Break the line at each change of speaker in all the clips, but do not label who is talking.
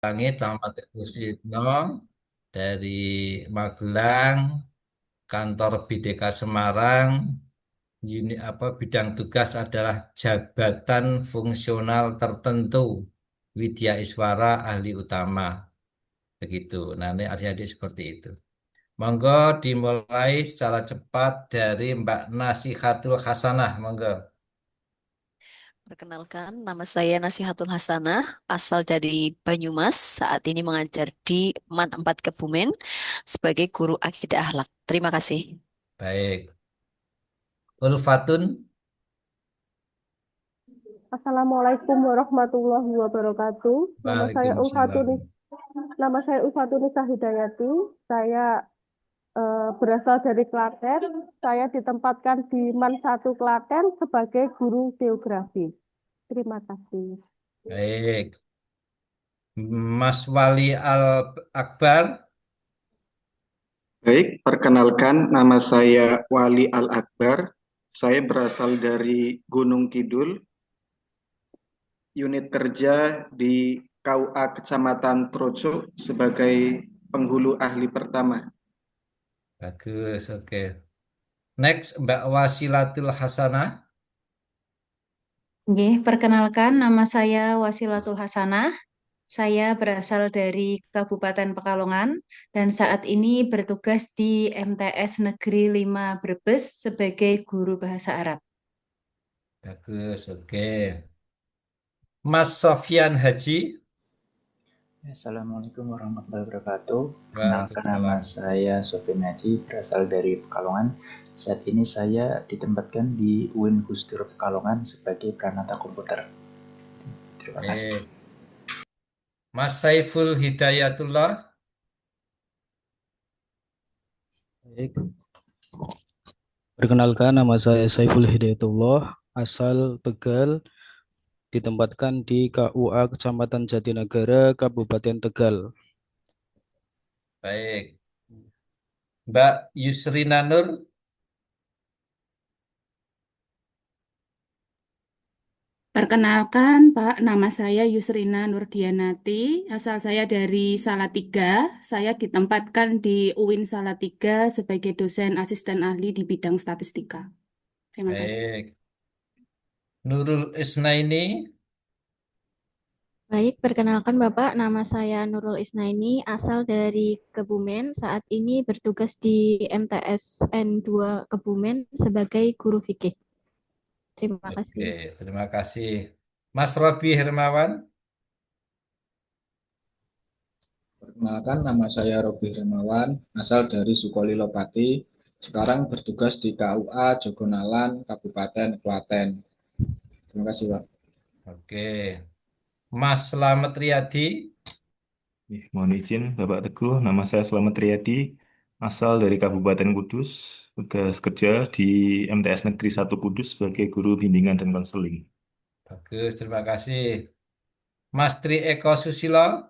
Langit Ahmad Kusino dari Magelang, kantor BDK Semarang, bidang tugas adalah jabatan fungsional tertentu, Widya Iswara ahli utama, begitu. Nah, ini adik-adik seperti itu. Monggo dimulai secara cepat dari Mbak Nasihatul Hasanah, monggo.
Perkenalkan, nama saya Nasihatul Hasanah, asal dari Banyumas, saat ini mengajar di MAN 4 Kebumen sebagai guru akidah akhlak. Terima kasih.
Baik. Ulfatun,
Assalamualaikum warahmatullahi wabarakatuh.
Waalaikumsalam.
Nama saya Ulfatunisa Hidayati. Saya berasal dari Klaten. Saya ditempatkan di MAN 1 Klaten sebagai guru geografi. Terima kasih.
Baik. Mas Wali Al Akbar,
Baik, perkenalkan nama saya Wali Al-Akbar. Saya berasal dari Gunung Kidul, unit kerja di KUA Kecamatan Troco sebagai penghulu ahli pertama.
bagus, oke. Next, Mbak Wasilatul Hasanah.
Nggih, perkenalkan nama saya Wasilatul Hasanah. Saya berasal dari Kabupaten Pekalongan dan saat ini bertugas di MTS Negeri 5 Brebes sebagai guru bahasa Arab.
Bagus, oke. Mas Sofyan Haji.
Assalamualaikum warahmatullahi wabarakatuh. Perkenalkan nama
Waalaikumsalam.
saya Sofyan Haji, berasal dari Pekalongan. Saat ini saya ditempatkan di UIN Gus Dur Pekalongan sebagai peranata komputer. Terima kasih.
Oke. Mas Saiful Hidayatullah.
Baik. Perkenalkan, nama saya Saiful Hidayatullah, asal Tegal, ditempatkan di KUA Kecamatan Jatinegara, Kabupaten Tegal.
Baik. Mbak Yusrina Nur.
Perkenalkan, Pak, nama saya Yusrina Nurdianati, asal saya dari Salatiga. Saya ditempatkan di UIN Salatiga sebagai dosen asisten ahli di bidang statistika. Terima kasih.
Baik. Nurul Isnaini.
Baik, perkenalkan Bapak, nama saya Nurul Isnaini, asal dari Kebumen. Saat ini bertugas di MTS N2 Kebumen sebagai guru fikih. Terima
Oke,
kasih.
terima kasih. Mas Robi Hermawan.
Perkenalkan, nama saya Robi Hermawan, asal dari Sukolilo Pati. Sekarang bertugas di KUA Jogonalan, Kabupaten Klaten. Terima kasih, Pak.
Oke. Mas Slamet Riyadi.
Mohon izin Bapak Teguh, nama saya Slamet Riyadi, asal dari Kabupaten Kudus, tugas kerja di MTS Negeri 1 Kudus sebagai guru bimbingan dan konseling.
Bagus, terima kasih. Mas Tri Eko Susilo.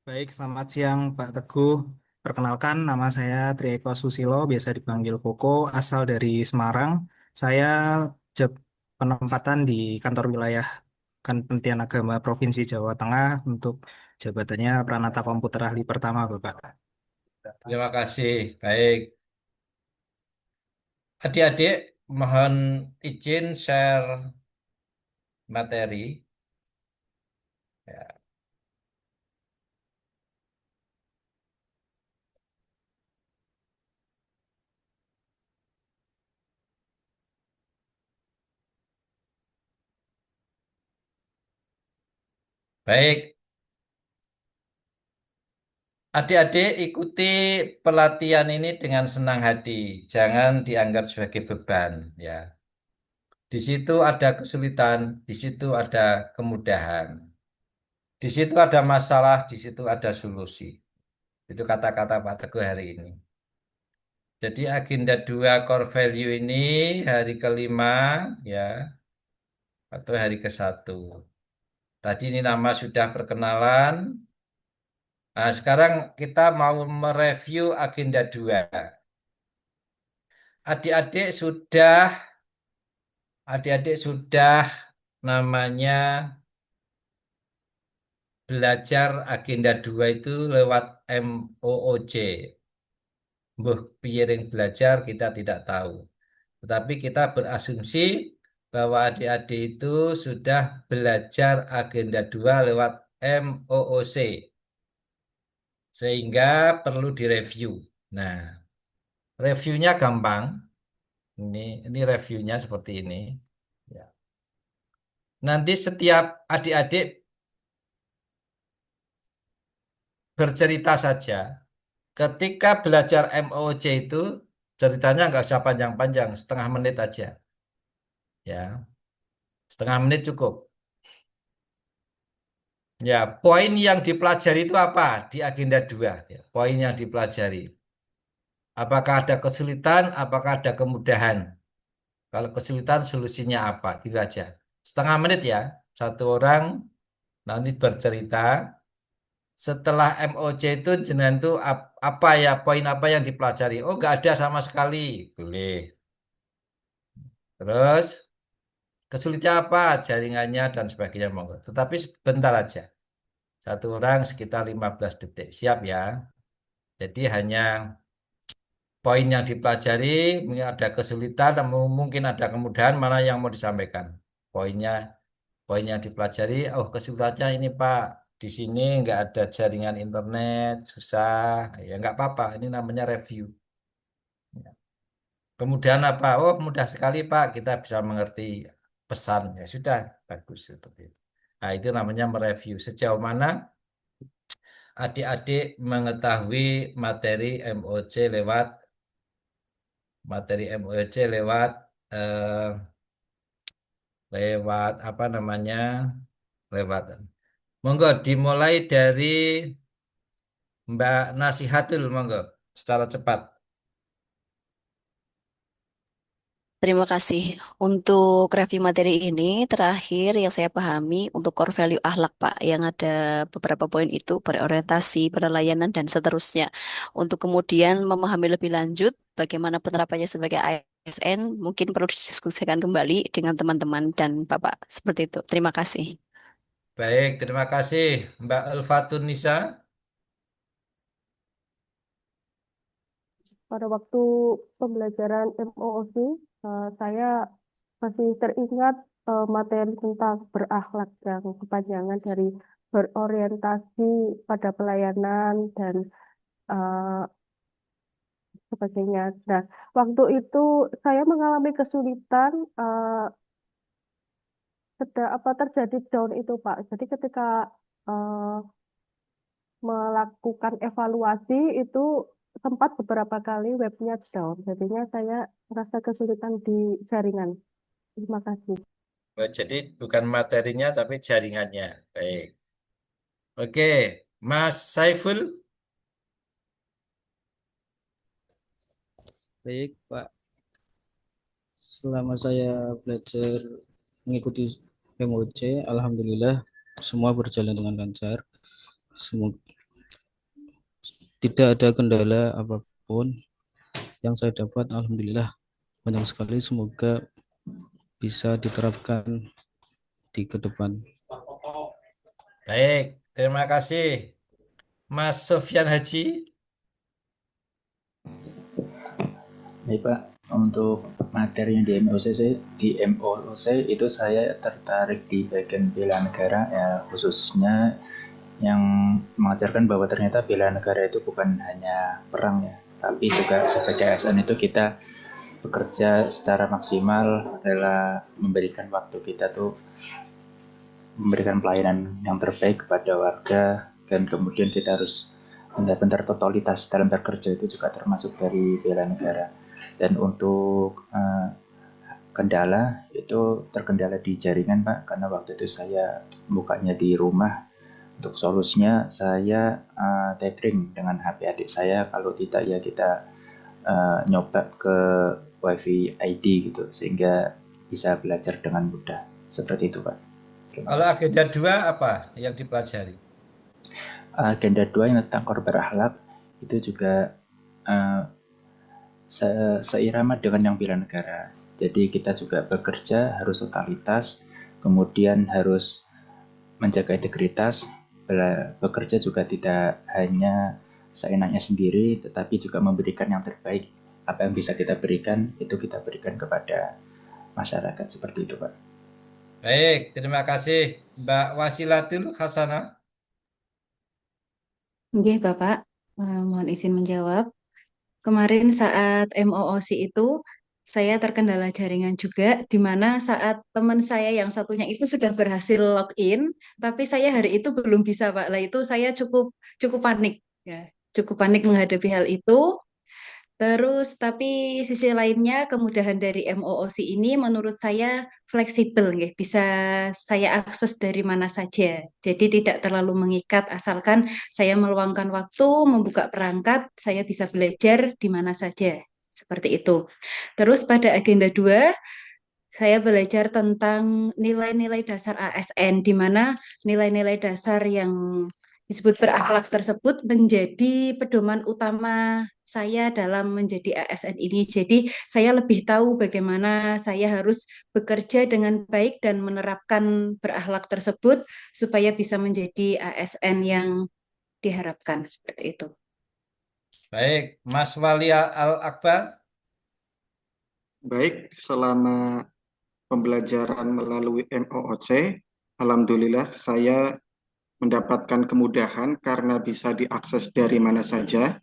Baik, selamat siang Pak Teguh. Perkenalkan, nama saya Trieko Susilo, biasa dipanggil Koko, asal dari Semarang. Saya jab- penempatan di kantor wilayah Kementerian Agama Provinsi Jawa Tengah untuk jabatannya Pranata Komputer Ahli Pertama, Bapak.
Terima kasih. Baik. Adik-adik, mohon izin share materi. Ya. Baik, adik-adik ikuti pelatihan ini dengan senang hati. Jangan dianggap sebagai beban, ya. Di situ ada kesulitan, di situ ada kemudahan. Di situ ada masalah, di situ ada solusi. Itu kata-kata Pak Teguh hari ini. Jadi agenda 2 core value ini hari kelima, ya, atau hari ke-1. Tadi ini nama sudah perkenalan. Nah, sekarang kita mau mereview agenda 2. Adik-adik sudah, adik-adik sudah namanya belajar agenda 2 itu lewat MOOC. Mbah piring belajar kita tidak tahu. Tetapi kita berasumsi bahwa adik-adik itu sudah belajar agenda 2 lewat MOOC. Sehingga perlu direview. Nah, reviewnya gampang. Ini reviewnya seperti ini. Ya. Nanti setiap adik-adik bercerita saja. Ketika belajar MOOC itu ceritanya nggak usah panjang-panjang, setengah menit aja. Ya, setengah menit cukup. Ya, poin yang dipelajari itu apa di agenda 2? Ya, poin yang dipelajari. Apakah ada kesulitan, apakah ada kemudahan? Kalau kesulitan solusinya apa? Gitu aja. Setengah menit ya, satu orang nanti bercerita. Setelah MOC itu jenengan itu apa ya, poin apa yang dipelajari? Oh, nggak ada sama sekali. Boleh. Terus kesulitannya apa? Jaringannya dan sebagainya. Monggo. Tetapi bentar aja. Satu orang sekitar 15 detik. Siap ya. Jadi hanya poin yang dipelajari, mungkin ada kesulitan, mungkin ada kemudahan, mana yang mau disampaikan. Poin yang dipelajari, oh kesulitannya ini Pak, di sini nggak ada jaringan internet, susah, ya nggak apa-apa, ini namanya review. Kemudian apa? Oh mudah sekali Pak, kita bisa mengerti pesan, ya sudah, bagus seperti itu. Nah itu namanya mereview, sejauh mana adik-adik mengetahui materi MOC eh, lewat apa namanya lewat. Monggo dimulai dari Mbak Nasihatul, monggo secara cepat.
Terima kasih. Untuk review materi ini, terakhir yang saya pahami untuk core value akhlak, Pak, yang ada beberapa poin itu, berorientasi, berlayanan, dan seterusnya. Untuk kemudian memahami lebih lanjut bagaimana penerapannya sebagai ASN, mungkin perlu didiskusikan kembali dengan teman-teman dan Bapak. Seperti itu. Terima kasih.
Baik, terima kasih Mbak Elfatun Nisa.
Pada waktu pembelajaran MOOC, saya masih teringat materi tentang berakhlak yang kepanjangan dari berorientasi pada pelayanan dan sebagainya. Nah, waktu itu saya mengalami kesulitan terjadi down itu, Pak. Jadi ketika melakukan evaluasi itu sempat beberapa kali webnya down. Jadinya saya merasa kesulitan di jaringan. Terima kasih.
Jadi bukan materinya tapi jaringannya. Baik. Oke, Mas Saiful.
Baik, Pak. Selama saya belajar mengikuti MOC, alhamdulillah semua berjalan dengan lancar. Semoga tidak ada kendala apapun yang saya dapat, alhamdulillah banyak sekali. Semoga bisa diterapkan di ke depan.
Baik, terima kasih. Mas Sofyan Haji.
Baik Pak, untuk materi yang di MOOC itu saya tertarik di bagian bela negara, ya khususnya yang mengajarkan bahwa ternyata bela negara itu bukan hanya perang ya, tapi juga sebagai ASN itu kita bekerja secara maksimal adalah memberikan waktu kita tuh memberikan pelayanan yang terbaik kepada warga, dan kemudian kita harus benar-benar totalitas dalam bekerja itu juga termasuk dari bela negara. Dan untuk kendala itu terkendala di jaringan Pak, karena waktu itu saya bukanya di rumah. Untuk solusinya saya tethering dengan HP adik saya, kalau tidak ya kita nyoba ke WiFi ID gitu sehingga bisa belajar dengan mudah. Seperti itu Pak.
Kalau agenda 2 apa yang dipelajari?
Agenda 2 yang tentang core berakhlak itu juga seirama dengan yang bela negara. Jadi kita juga bekerja harus totalitas, kemudian harus menjaga integritas, bekerja juga tidak hanya seenaknya sendiri, tetapi juga memberikan yang terbaik. Apa yang bisa kita berikan, itu kita berikan kepada masyarakat. Seperti itu, Pak.
Baik, terima kasih Mbak Wasilatul Hasanah.
Nggih, Bapak. Mohon izin menjawab. Kemarin saat MOOC itu saya terkendala jaringan juga, di mana saat teman saya yang satunya itu sudah berhasil login, tapi saya hari itu belum bisa, Pak. Lah itu saya cukup cukup panik, ya, cukup panik menghadapi hal itu. Terus, tapi sisi lainnya kemudahan dari MOOC ini menurut saya fleksibel, nggih. Bisa saya akses dari mana saja. Jadi tidak terlalu mengikat, asalkan saya meluangkan waktu, membuka perangkat, saya bisa belajar di mana saja. Seperti itu. Terus pada agenda 2, saya belajar tentang nilai-nilai dasar ASN, di mana nilai-nilai dasar yang disebut berakhlak tersebut menjadi pedoman utama saya dalam menjadi ASN ini. Jadi saya lebih tahu bagaimana saya harus bekerja dengan baik dan menerapkan berakhlak tersebut supaya bisa menjadi ASN yang diharapkan seperti itu.
Baik, Mas Wali Al-Akbar.
Baik, selama pembelajaran melalui MOOC, alhamdulillah saya mendapatkan kemudahan karena bisa diakses dari mana saja.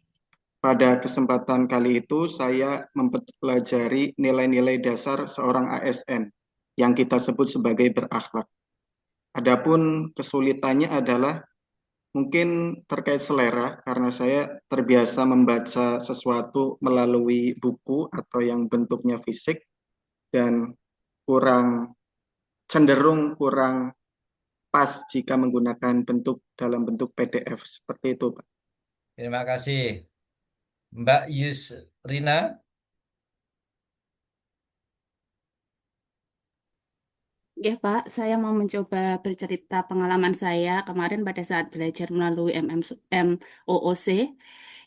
Pada kesempatan kali itu, saya mempelajari nilai-nilai dasar seorang ASN yang kita sebut sebagai berakhlak. Adapun kesulitannya adalah mungkin terkait selera, karena saya terbiasa membaca sesuatu melalui buku atau yang bentuknya fisik, dan cenderung kurang pas jika menggunakan dalam bentuk PDF. Seperti itu, Pak.
Terima kasih. Mbak Yusrina.
Ya Pak, saya mau mencoba bercerita pengalaman saya kemarin pada saat belajar melalui MOOC.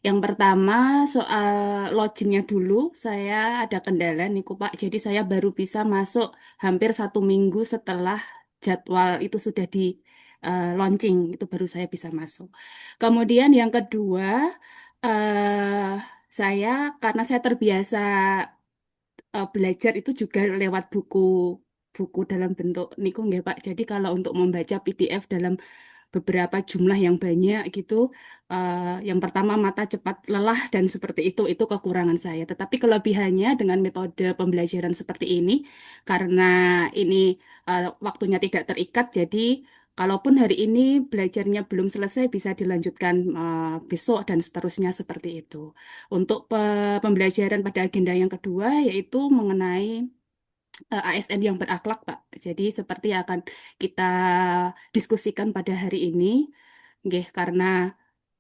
Yang pertama, soal loginnya dulu, saya ada kendala nih Pak. Jadi saya baru bisa masuk hampir 1 minggu setelah jadwal itu sudah di launching, itu baru saya bisa masuk. Kemudian yang kedua, eh saya karena saya terbiasa belajar itu juga lewat buku dalam bentuk niku nggih Pak. Jadi kalau untuk membaca PDF dalam beberapa jumlah yang banyak gitu, yang pertama mata cepat lelah dan seperti itu kekurangan saya. Tetapi kelebihannya dengan metode pembelajaran seperti ini, karena ini waktunya tidak terikat, jadi kalaupun hari ini belajarnya belum selesai bisa dilanjutkan besok dan seterusnya seperti itu. Untuk pembelajaran pada agenda yang kedua yaitu mengenai ASN yang berakhlak, Pak. Jadi seperti yang akan kita diskusikan pada hari ini, nggih, karena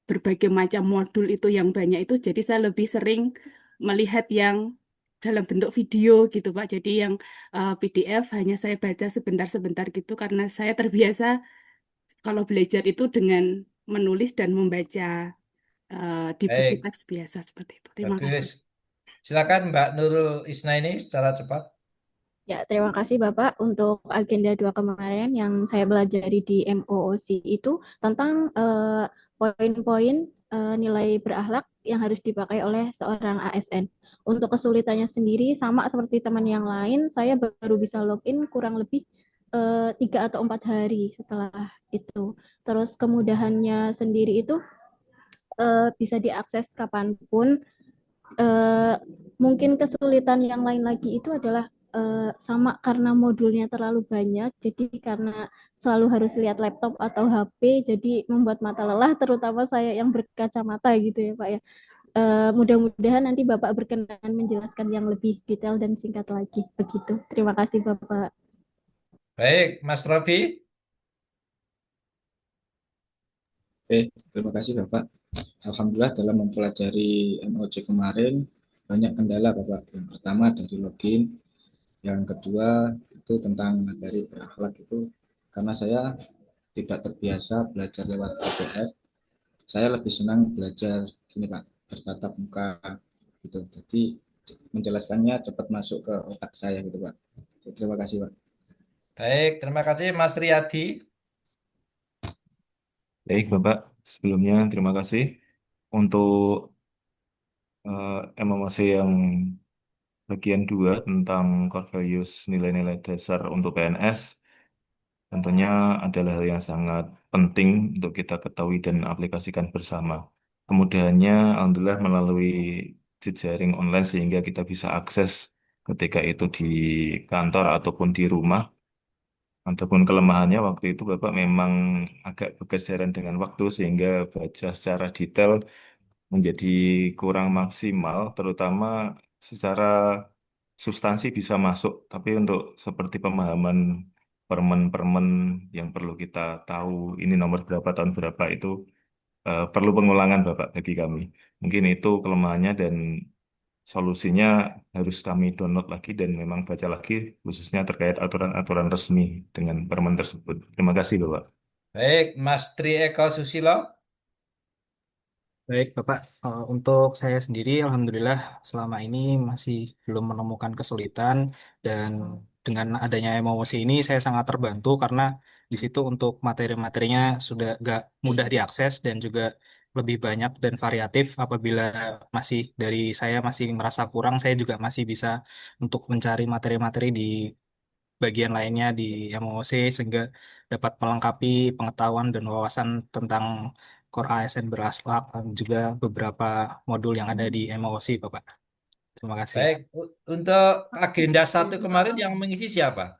berbagai macam modul itu yang banyak itu, jadi saya lebih sering melihat yang dalam bentuk video gitu, Pak. Jadi yang PDF hanya saya baca sebentar-sebentar gitu, karena saya terbiasa kalau belajar itu dengan menulis dan membaca di buku
Baik,
teks biasa seperti itu. Terima
bagus.
kasih.
Silakan Mbak Nurul Isnaini secara cepat.
Ya, terima kasih Bapak untuk agenda 2 kemarin yang saya pelajari di MOOC itu tentang poin-poin nilai berakhlak yang harus dipakai oleh seorang ASN. Untuk kesulitannya sendiri sama seperti teman yang lain, saya baru bisa login kurang lebih 3 atau 4 hari setelah itu. Terus kemudahannya sendiri itu bisa diakses kapanpun. Mungkin kesulitan yang lain lagi itu adalah sama karena modulnya terlalu banyak, jadi karena selalu harus lihat laptop atau HP, jadi membuat mata lelah, terutama saya yang berkacamata gitu ya Pak ya. Mudah-mudahan nanti Bapak berkenan menjelaskan yang lebih detail dan singkat lagi. Begitu. Terima kasih Bapak.
Baik, Mas Robi.
Oke, terima kasih Bapak. Alhamdulillah dalam mempelajari MOC kemarin banyak kendala Bapak. Yang pertama dari login, yang kedua itu tentang materi berakhlak itu karena saya tidak terbiasa belajar lewat PDF. Saya lebih senang belajar gini Pak, bertatap muka gitu. Jadi menjelaskannya cepat masuk ke otak saya gitu Pak. Terima kasih Pak.
Baik, terima kasih Mas Riyadi.
Baik, Bapak. Sebelumnya terima kasih untuk MMOC yang bagian 2 tentang core values nilai-nilai dasar untuk PNS. Tentunya adalah hal yang sangat penting untuk kita ketahui dan aplikasikan bersama. Kemudahannya, alhamdulillah melalui jejaring online sehingga kita bisa akses ketika itu di kantor ataupun di rumah. Ataupun kelemahannya waktu itu Bapak memang agak berkejaran dengan waktu sehingga baca secara detail menjadi kurang maksimal, terutama secara substansi bisa masuk, tapi untuk seperti pemahaman permen-permen yang perlu kita tahu ini nomor berapa tahun berapa itu perlu pengulangan Bapak bagi kami. Mungkin itu kelemahannya dan solusinya harus kami download lagi dan memang baca lagi khususnya terkait aturan-aturan resmi dengan permen tersebut. Terima kasih Bapak.
Baik, Mas Tri Eko Susilo.
Baik, Bapak. Untuk saya sendiri, Alhamdulillah selama ini masih belum menemukan kesulitan dan dengan adanya emosi ini saya sangat terbantu karena di situ untuk materi-materinya sudah gak mudah diakses dan juga lebih banyak dan variatif. Apabila masih dari saya masih merasa kurang, saya juga masih bisa untuk mencari materi-materi di bagian lainnya di MOC sehingga dapat melengkapi pengetahuan dan wawasan tentang Core ASN berakhlak dan juga beberapa modul yang ada di MOC, Bapak. Terima kasih.
Baik, untuk agenda 1 kemarin yang mengisi siapa?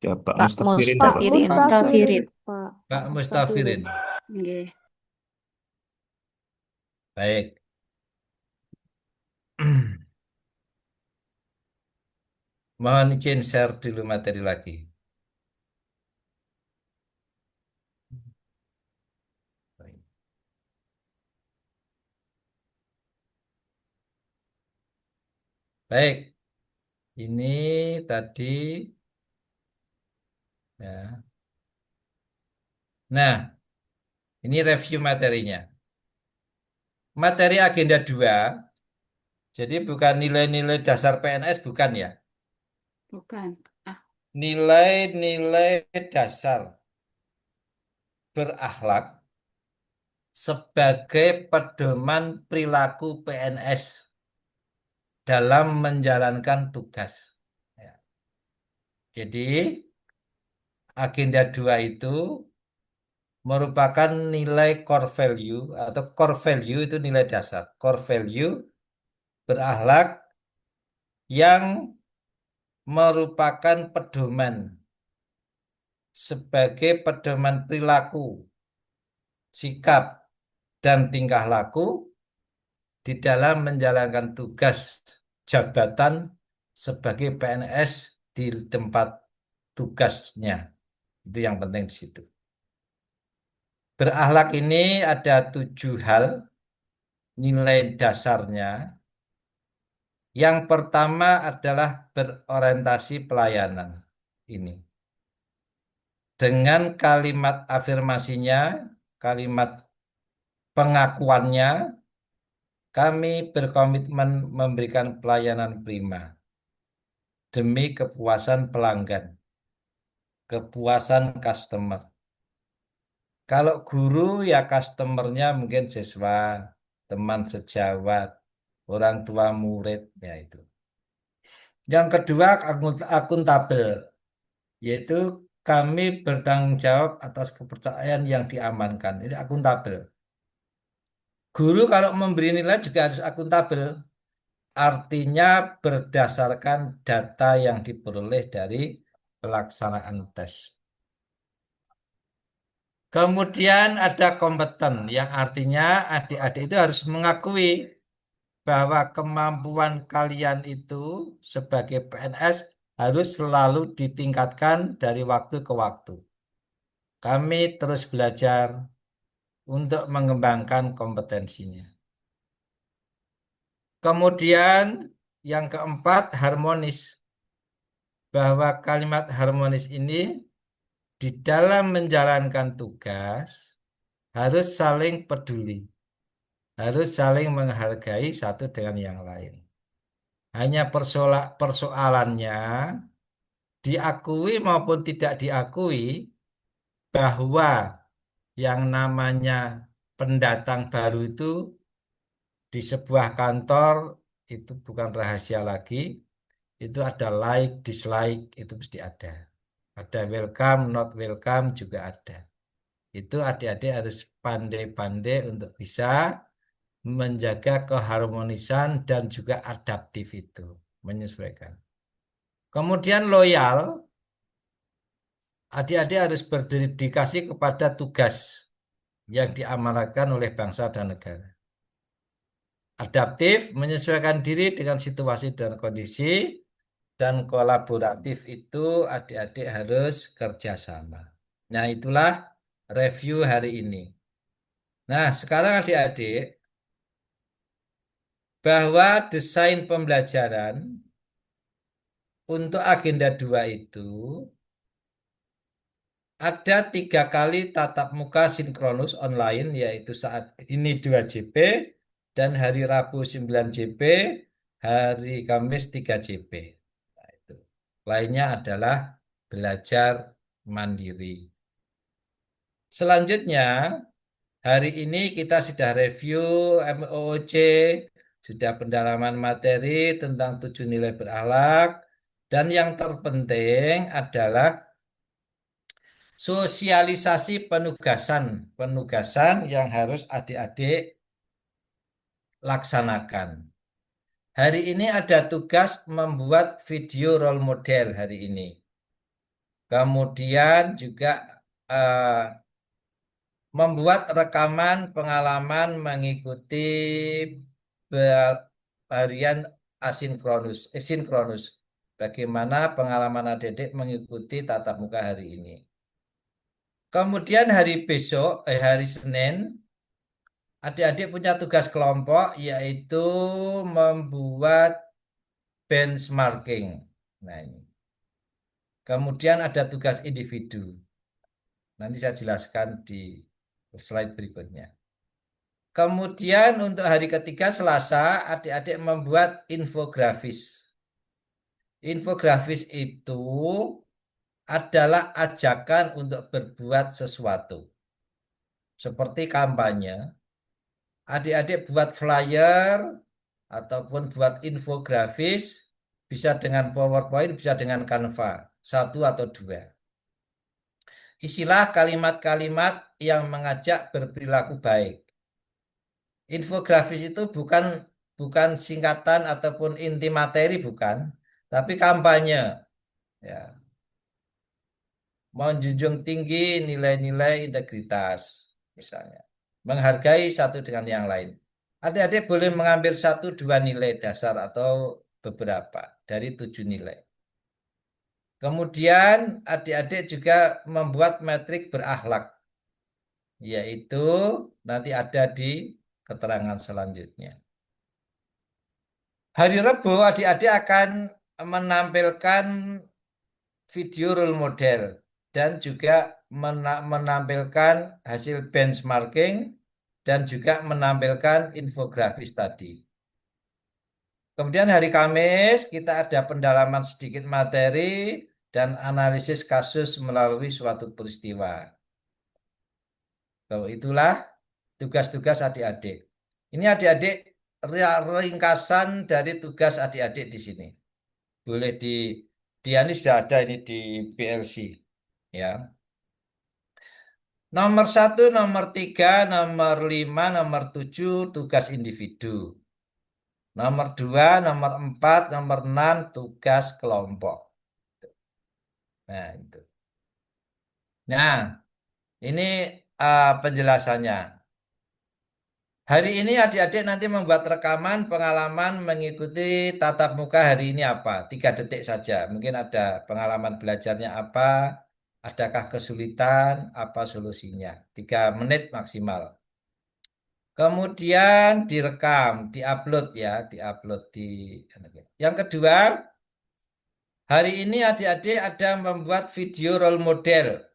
Ya, Pak
Pak
Mustafirin
Pak
Bapak.
Mustafirin.
Mustafirin.
Pak
Pak
Mustafirin.
Mustafirin.
Nggih.
Baik. Mohon izin share dulu materi lagi. Baik. Baik, ini tadi ya. Nah, ini review materinya. Materi agenda 2, jadi bukan nilai-nilai dasar PNS bukan ya.
Bukan. Ah,
Nilai-nilai dasar berakhlak sebagai pedoman perilaku PNS dalam menjalankan tugas. Ya. Jadi, agenda 2 itu merupakan nilai core value atau core value itu nilai dasar. Core value berakhlak yang merupakan pedoman sebagai pedoman perilaku, sikap, dan tingkah laku di dalam menjalankan tugas jabatan sebagai PNS di tempat tugasnya. Itu yang penting di situ. Berakhlak ini ada 7 hal nilai dasarnya. Yang pertama adalah berorientasi pelayanan. Ini. Dengan kalimat afirmasinya, kalimat pengakuannya, kami berkomitmen memberikan pelayanan prima demi kepuasan pelanggan, kepuasan customer. Kalau guru ya customernya mungkin siswa, teman sejawat, orang tua murid, ya itu. Yang kedua akuntabel, yaitu kami bertanggung jawab atas kepercayaan yang diamankan. Ini akuntabel. Guru kalau memberi nilai juga harus akuntabel. Artinya berdasarkan data yang diperoleh dari pelaksanaan tes. Kemudian ada kompeten, yang artinya adik-adik itu harus mengakui bahwa kemampuan kalian itu sebagai PNS harus selalu ditingkatkan dari waktu ke waktu. Kami terus belajar untuk mengembangkan kompetensinya. Kemudian yang keempat, harmonis. Bahwa kalimat harmonis ini di dalam menjalankan tugas harus saling peduli, harus saling menghargai satu dengan yang lain. Hanya persoalannya diakui maupun tidak diakui bahwa yang namanya pendatang baru itu di sebuah kantor itu bukan rahasia lagi, itu ada like, dislike, itu mesti ada. Ada welcome, not welcome juga ada. Itu adik-adik harus pandai-pandai untuk bisa menjaga keharmonisan dan juga adaptif itu, menyesuaikan. Kemudian loyal, adik-adik harus berdedikasi kepada tugas yang diamanatkan oleh bangsa dan negara. Adaptif, menyesuaikan diri dengan situasi dan kondisi, dan kolaboratif itu adik-adik harus kerjasama. Nah, itulah review hari ini. Nah, sekarang adik-adik, bahwa desain pembelajaran untuk agenda 2 itu ada 3 kali tatap muka sinkronus online, yaitu saat ini 2 JP, dan hari Rabu 9 JP, hari Kamis 3 JP. Nah, itu. Lainnya adalah belajar mandiri. Selanjutnya, hari ini kita sudah review MOOC, sudah pendalaman materi tentang 7 nilai berakhlak, dan yang terpenting adalah sosialisasi penugasan yang harus adik-adik laksanakan. Hari ini ada tugas membuat video role model hari ini. Kemudian juga membuat rekaman pengalaman mengikuti harian sinkronus. Bagaimana pengalaman adik-adik mengikuti tatap muka hari ini. Kemudian hari besok, hari Senin, adik-adik punya tugas kelompok, yaitu membuat benchmarking. Nah, ini. Kemudian ada tugas individu. Nanti saya jelaskan di slide berikutnya. Kemudian untuk hari ketiga Selasa, adik-adik membuat infografis. Infografis itu adalah ajakan untuk berbuat sesuatu. Seperti kampanye. Adik-adik buat flyer ataupun buat infografis, bisa dengan PowerPoint, bisa dengan Canva, 1 atau 2. Isilah kalimat-kalimat yang mengajak berperilaku baik. Infografis itu bukan singkatan ataupun inti materi, bukan, tapi kampanye. Ya. Menjunjung tinggi nilai-nilai integritas, misalnya. Menghargai satu dengan yang lain. Adik-adik boleh mengambil 1-2 nilai dasar atau beberapa dari 7 nilai. Kemudian adik-adik juga membuat metrik berakhlak, yaitu nanti ada di keterangan selanjutnya. Hari Rabu adik-adik akan menampilkan video role model dan juga menampilkan hasil benchmarking dan juga menampilkan infografis tadi. Kemudian hari Kamis kita ada pendalaman sedikit materi dan analisis kasus melalui suatu peristiwa. Itulah tugas-tugas adik-adik. Ini adik-adik ringkasan dari tugas adik-adik di sini. Boleh di ini sudah ada ini di PLC. Ya. Nomor 1, nomor 3, nomor 5, nomor 7 tugas individu. Nomor 2, nomor 4, nomor 6 tugas kelompok. Nah, itu. Nah, ini penjelasannya. Hari ini adik-adik nanti membuat rekaman pengalaman mengikuti tatap muka hari ini apa? 3 detik saja. Mungkin ada pengalaman belajarnya apa, adakah kesulitan, apa solusinya. 3 menit maksimal. Kemudian direkam, diupload ya, diupload di. Yang kedua, hari ini adik-adik ada membuat video role model.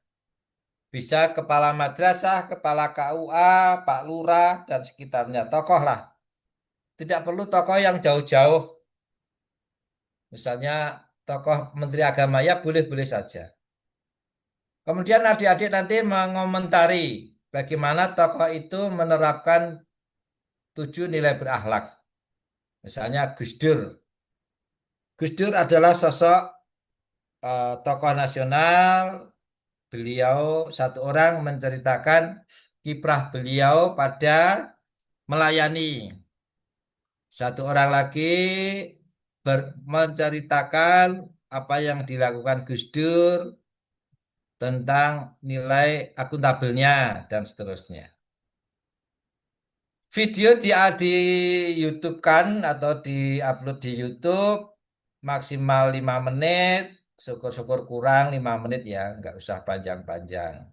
Bisa kepala madrasah, kepala KUA, Pak Lurah, dan sekitarnya. Tokoh lah. Tidak perlu tokoh yang jauh-jauh. Misalnya tokoh Menteri Agama ya boleh-boleh saja. Kemudian adik-adik nanti mengomentari bagaimana tokoh itu menerapkan 7 nilai berakhlak. Misalnya Gus Dur. Gus Dur adalah sosok tokoh nasional. Beliau satu orang menceritakan kiprah beliau pada melayani. Satu orang lagi menceritakan apa yang dilakukan Gus Dur tentang nilai akuntabelnya dan seterusnya. Video di YouTube-kan atau di-upload di YouTube maksimal 5 menit, syukur-syukur kurang 5 menit ya, nggak usah panjang-panjang.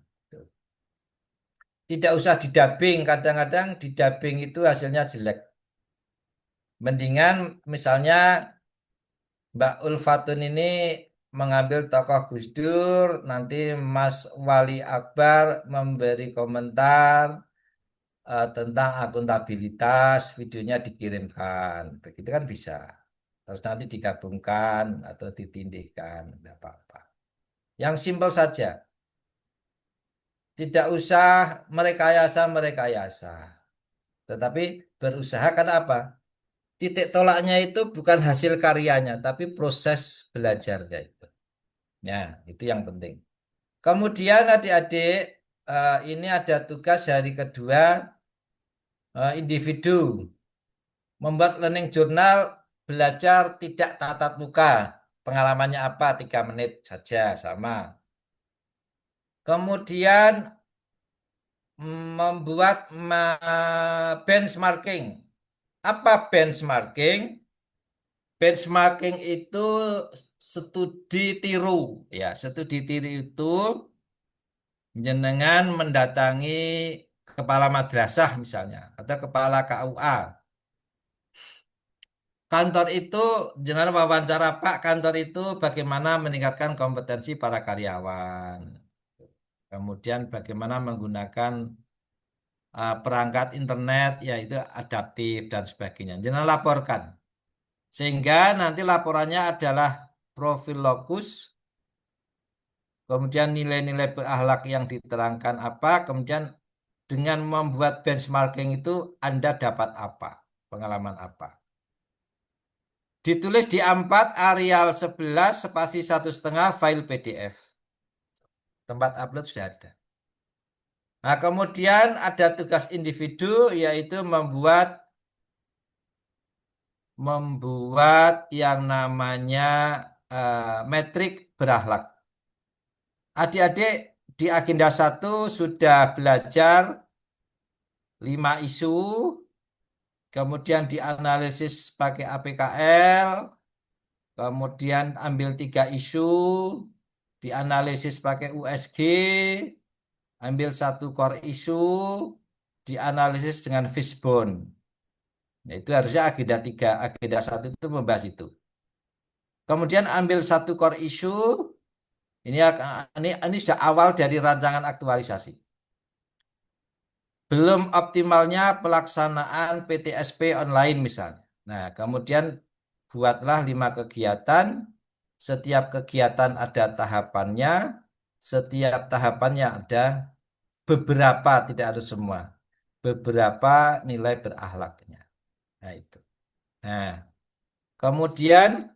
Tidak usah didubbing, kadang-kadang didubbing itu hasilnya jelek. Mendingan misalnya Mbak Ulfatun ini mengambil tokoh Gus Dur, nanti Mas Wali Akbar memberi komentar tentang akuntabilitas, videonya dikirimkan. Begitu kan bisa. Terus nanti digabungkan atau ditindihkan, tidak apa-apa. Yang simpel saja. Tidak usah merekayasa-merekayasa. Tetapi berusaha karena apa? Titik tolaknya itu bukan hasil karyanya, tapi proses belajarnya itu. Ya, itu yang penting. Kemudian adik-adik, ini ada tugas hari kedua, individu. Membuat learning journal belajar tidak tatap muka. Pengalamannya apa? 3 menit saja, sama. Kemudian membuat benchmarking. Apa benchmarking? Benchmarking itu studi tiru. Ya, studi tiru itu jenengan mendatangi kepala madrasah misalnya atau kepala KUA. Kantor itu jenengan wawancara Pak, kantor itu bagaimana meningkatkan kompetensi para karyawan. Kemudian bagaimana menggunakan perangkat internet yaitu adaptif dan sebagainya. Jenengan laporkan. Sehingga nanti laporannya adalah profil lokus, kemudian nilai-nilai berakhlak yang diterangkan apa, kemudian dengan membuat benchmarking itu Anda dapat apa, pengalaman apa. Ditulis di A4 Arial 11 spasi 1,5 file PDF. Tempat upload sudah ada. Nah, kemudian ada tugas individu yaitu membuat yang namanya metrik berakhlak. Adik-adik di agenda 1 sudah belajar 5 isu, kemudian dianalisis pakai APKL, kemudian ambil 3 isu, dianalisis pakai USG, ambil 1 core isu, dianalisis dengan fishbone. Nah, itu harusnya agenda 3, agenda 1 itu membahas itu. Kemudian ambil 1 core isu, ini sudah awal dari rancangan aktualisasi. Belum optimalnya pelaksanaan PTSP online misalnya. Nah, kemudian buatlah 5 kegiatan, setiap kegiatan ada tahapannya, setiap tahapannya ada beberapa, tidak harus semua, beberapa nilai berakhlaknya. Nah, itu. Nah, kemudian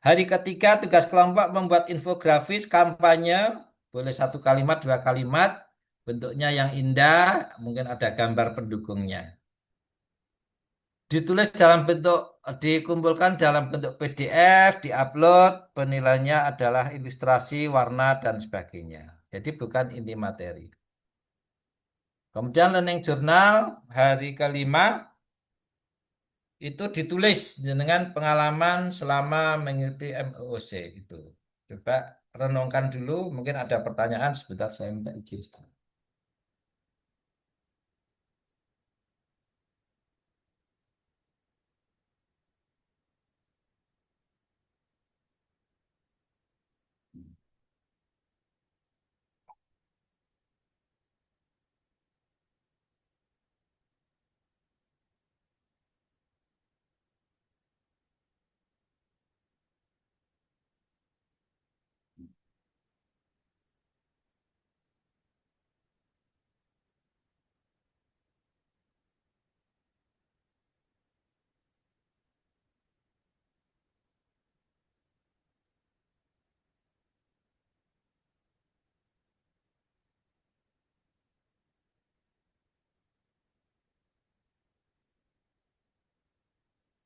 hari ketiga tugas kelompok membuat infografis kampanye, boleh 1 kalimat, 2 kalimat, bentuknya yang indah, mungkin ada gambar pendukungnya. Ditulis dalam bentuk, dikumpulkan dalam bentuk PDF, diupload, penilaiannya adalah ilustrasi, warna, dan sebagainya. Jadi bukan inti materi. Kemudian learning journal hari kelima itu ditulis dengan pengalaman selama mengikuti MOOC itu. Coba renungkan dulu, mungkin ada pertanyaan sebentar saya minta izin.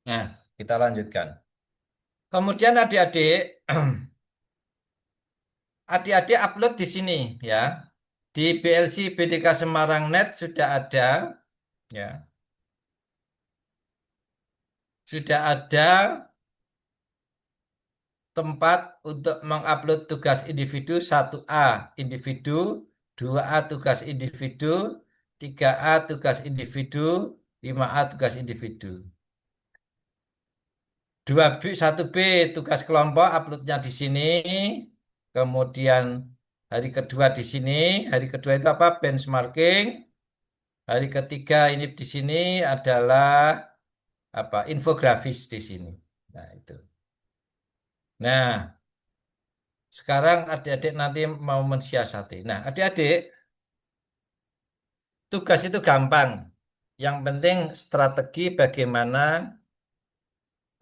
Nah, kita lanjutkan. Kemudian adik-adik, adik-adik upload di sini ya. Di BLC BDK Semarang Net sudah ada ya. Sudah ada tempat untuk mengupload tugas individu 1A individu, 2A tugas individu, 3A tugas individu, 5A tugas individu. 2B, 1B tugas kelompok uploadnya di sini. Kemudian hari kedua di sini. Hari kedua itu apa? Benchmarking. Hari ketiga ini di sini adalah apa? Infografis di sini. Nah, itu. Nah, sekarang adik-adik nanti mau mensiasati. Nah, adik-adik, tugas itu gampang. Yang penting strategi bagaimana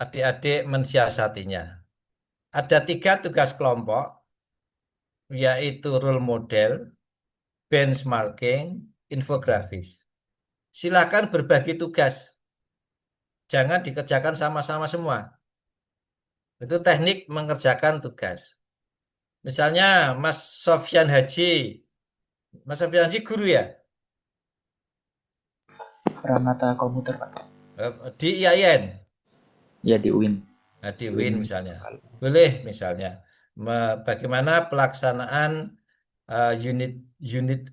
adik-adik mensiasatinya. Ada 3 tugas kelompok, yaitu role model, benchmarking, infografis. Silakan berbagi tugas. Jangan dikerjakan sama-sama semua. Itu teknik mengerjakan tugas. Misalnya Mas Sofyan Haji. Mas Sofyan Haji guru ya?
Pranata komputer, Pak.
Di IAIN?
Ya, di UIN.
Nah, di UIN misalnya. Boleh misalnya. Bagaimana pelaksanaan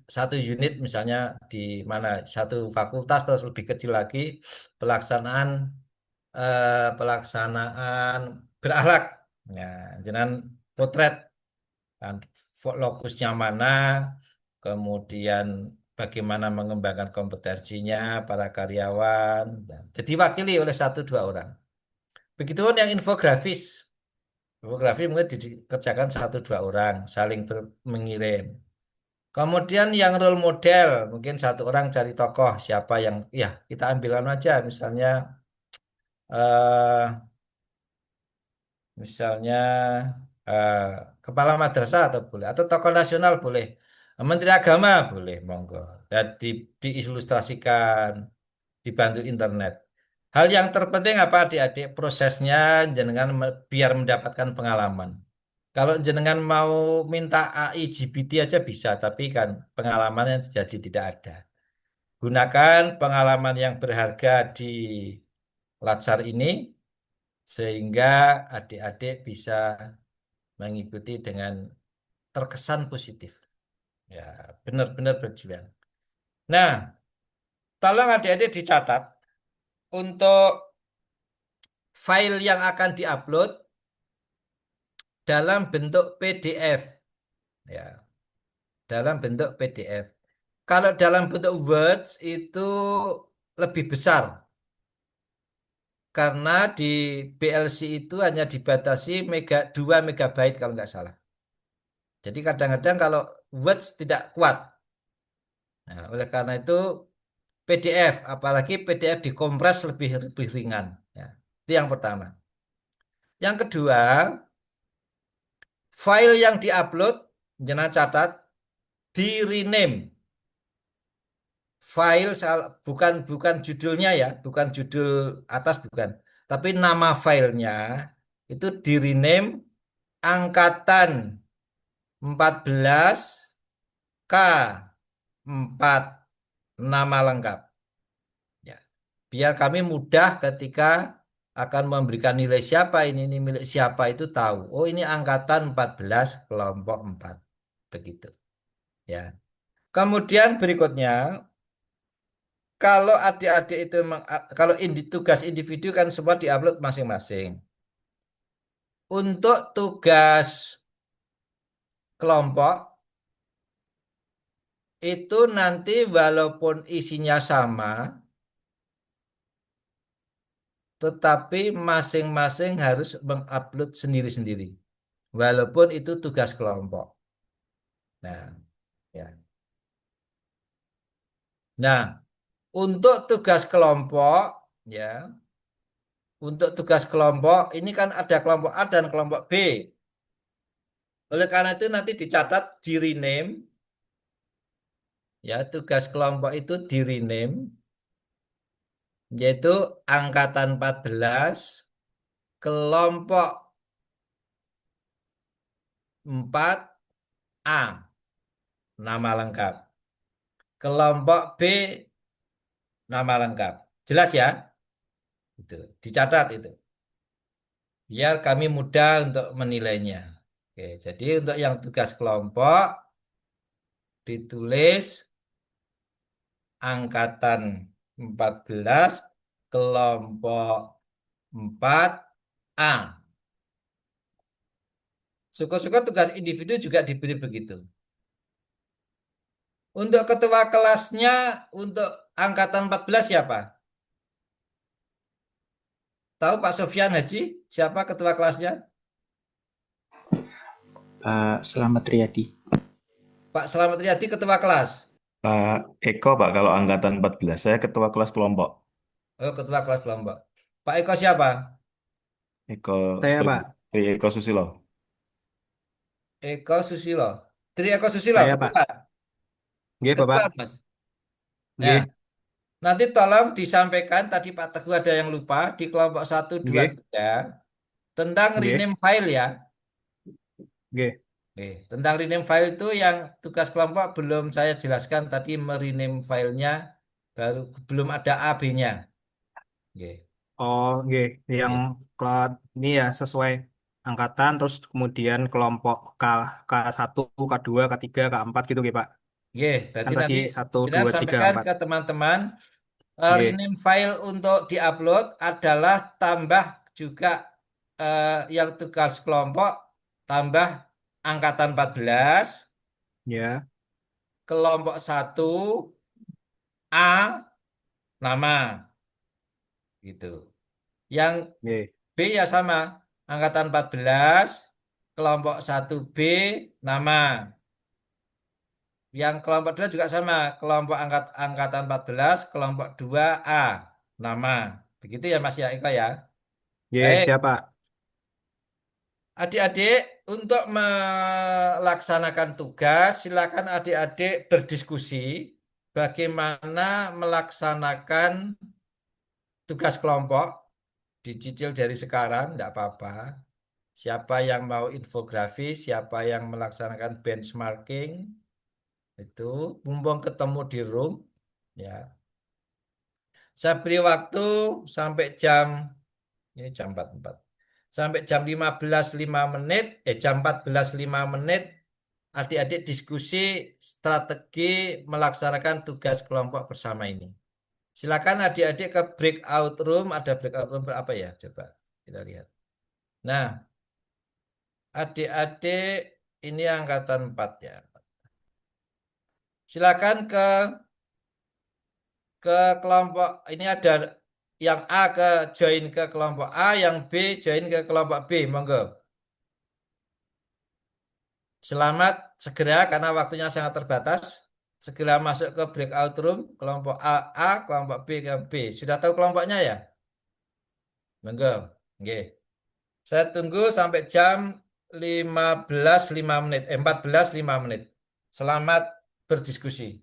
satu unit misalnya di mana satu fakultas terus lebih kecil lagi pelaksanaan berakhlak. Nah, jangan potret kan, lokusnya mana, kemudian bagaimana mengembangkan kompetensinya para karyawan. Jadi diwakili oleh 1-2 orang. Begitupun yang infografis. Infografi mungkin dikerjakan 1-2 orang, saling mengirim. Kemudian yang role model, mungkin 1 orang cari tokoh, siapa yang, ya kita ambilkan aja, eh, misalnya eh, kepala madrasah atau boleh, atau tokoh nasional boleh, Menteri Agama boleh, monggo. Dan diilustrasikan, dibantu internet. Hal yang terpenting apa adik-adik prosesnya jenengan biar mendapatkan pengalaman. Kalau jenengan mau minta AI GPT aja bisa, tapi kan pengalamannya jadi tidak ada. Gunakan pengalaman yang berharga di Latsar ini sehingga adik-adik bisa mengikuti dengan terkesan positif. Ya, benar-benar berjuang. Nah, tolong adik-adik dicatat untuk file yang akan diupload dalam bentuk PDF. Ya, dalam bentuk PDF. Kalau dalam bentuk Words itu lebih besar. Karena di BLC itu hanya dibatasi 2 megabyte kalau nggak salah. Jadi kadang-kadang kalau Words tidak kuat. Nah, oleh karena itu PDF, apalagi PDF dikompres lebih ringan. Ya, itu yang pertama. Yang kedua, file yang diupload, jangan catat, di rename. File bukan judulnya ya, bukan judul atas bukan, tapi nama filenya itu di rename angkatan 14 K 4 nama lengkap. Ya. Biar kami mudah ketika akan memberikan nilai siapa ini milik siapa itu tahu. Oh, ini angkatan 14 kelompok 4. Begitu. Ya. Kemudian berikutnya kalau adik-adik itu kalau tugas individu kan semua diupload masing-masing. Untuk tugas kelompok itu nanti walaupun isinya sama, tetapi masing-masing harus mengupload sendiri-sendiri. Walaupun itu tugas kelompok. Nah, ya. Nah, untuk tugas kelompok, ya, untuk tugas kelompok ini kan ada kelompok A dan kelompok B. Oleh karena itu nanti dicatat di rename, ya tugas kelompok itu di rename yaitu angkatan 14 kelompok 4A, nama lengkap. Kelompok B, nama lengkap. Jelas ya? Itu, dicatat itu. Biar kami mudah untuk menilainya. Oke, jadi untuk yang tugas kelompok ditulis angkatan 14 kelompok 4A. Syukur-syukur tugas individu juga diberi begitu. Untuk ketua kelasnya untuk angkatan 14 siapa? Tahu Pak Sofyan Haji? Siapa ketua kelasnya?
Pak Slamet Riyadi.
Pak Slamet Riyadi ketua kelas.
Pak Eko, Pak, kalau angkatan 14, saya ketua kelas kelompok.
Oh, ketua kelas kelompok. Pak Eko siapa?
Eko,
Saya, Pak.
Tri Eko Susilo.
Eko Susilo. Tri Eko Susilo,
Saya, Pak.
ketua.
Nggih,
Ketua,
Bapak.
Mas. Nah,
Nggih,
nanti tolong disampaikan, tadi Pak Teguh ada yang lupa, di kelompok 1, 2,
nggih,
3, tentang
nggih,
rename file ya.
nggih.
Oke, tentang rename file itu yang tugas kelompok belum saya jelaskan tadi merename filenya, baru belum ada AB-nya. Oke.
Oh, nggih. Yang
Oke.
ini ya sesuai angkatan, terus kemudian kelompok K1, K2, K3, K4 gitu, nggih, Pak.
Oke,
Kan
berarti
tadi
nanti
1,
pimpinan
2, 3,
sampaikan
4.
ke teman-teman.
Nggih.
Rename file untuk diupload adalah tambah juga yang tugas kelompok tambah angkatan 14
Ya,
kelompok 1 A nama gitu. Yang
nggih.
B ya sama angkatan 14 kelompok 1B nama. Yang kelompok 2 juga sama kelompok angkatan 14 kelompok 2A nama. Begitu ya Mas ya Eko ya.
Nggih,
Baik.
siapa?
Adik-adik, untuk melaksanakan tugas, silakan adik-adik berdiskusi bagaimana melaksanakan tugas kelompok, dicicil dari sekarang, tidak apa-apa. Siapa yang mau infografis, siapa yang melaksanakan benchmarking, itu mumpung ketemu di room, ya. Saya beri waktu sampai ini jam 44. Sampai jam 15.05, jam 14.05, adik-adik diskusi strategi melaksanakan tugas kelompok bersama ini. Silakan adik-adik ke breakout room. Ada breakout room berapa ya? Coba kita lihat. Nah, adik-adik ini angkatan 4 ya. Silakan ke kelompok ini ada yang A join ke kelompok A, yang B join ke kelompok B. Monggo. Selamat segera karena waktunya sangat terbatas. Segera masuk ke breakout room kelompok A, kelompok B ke B. Sudah tahu kelompoknya ya? Monggo. Oke. Saya tunggu sampai jam 14.05. Selamat berdiskusi.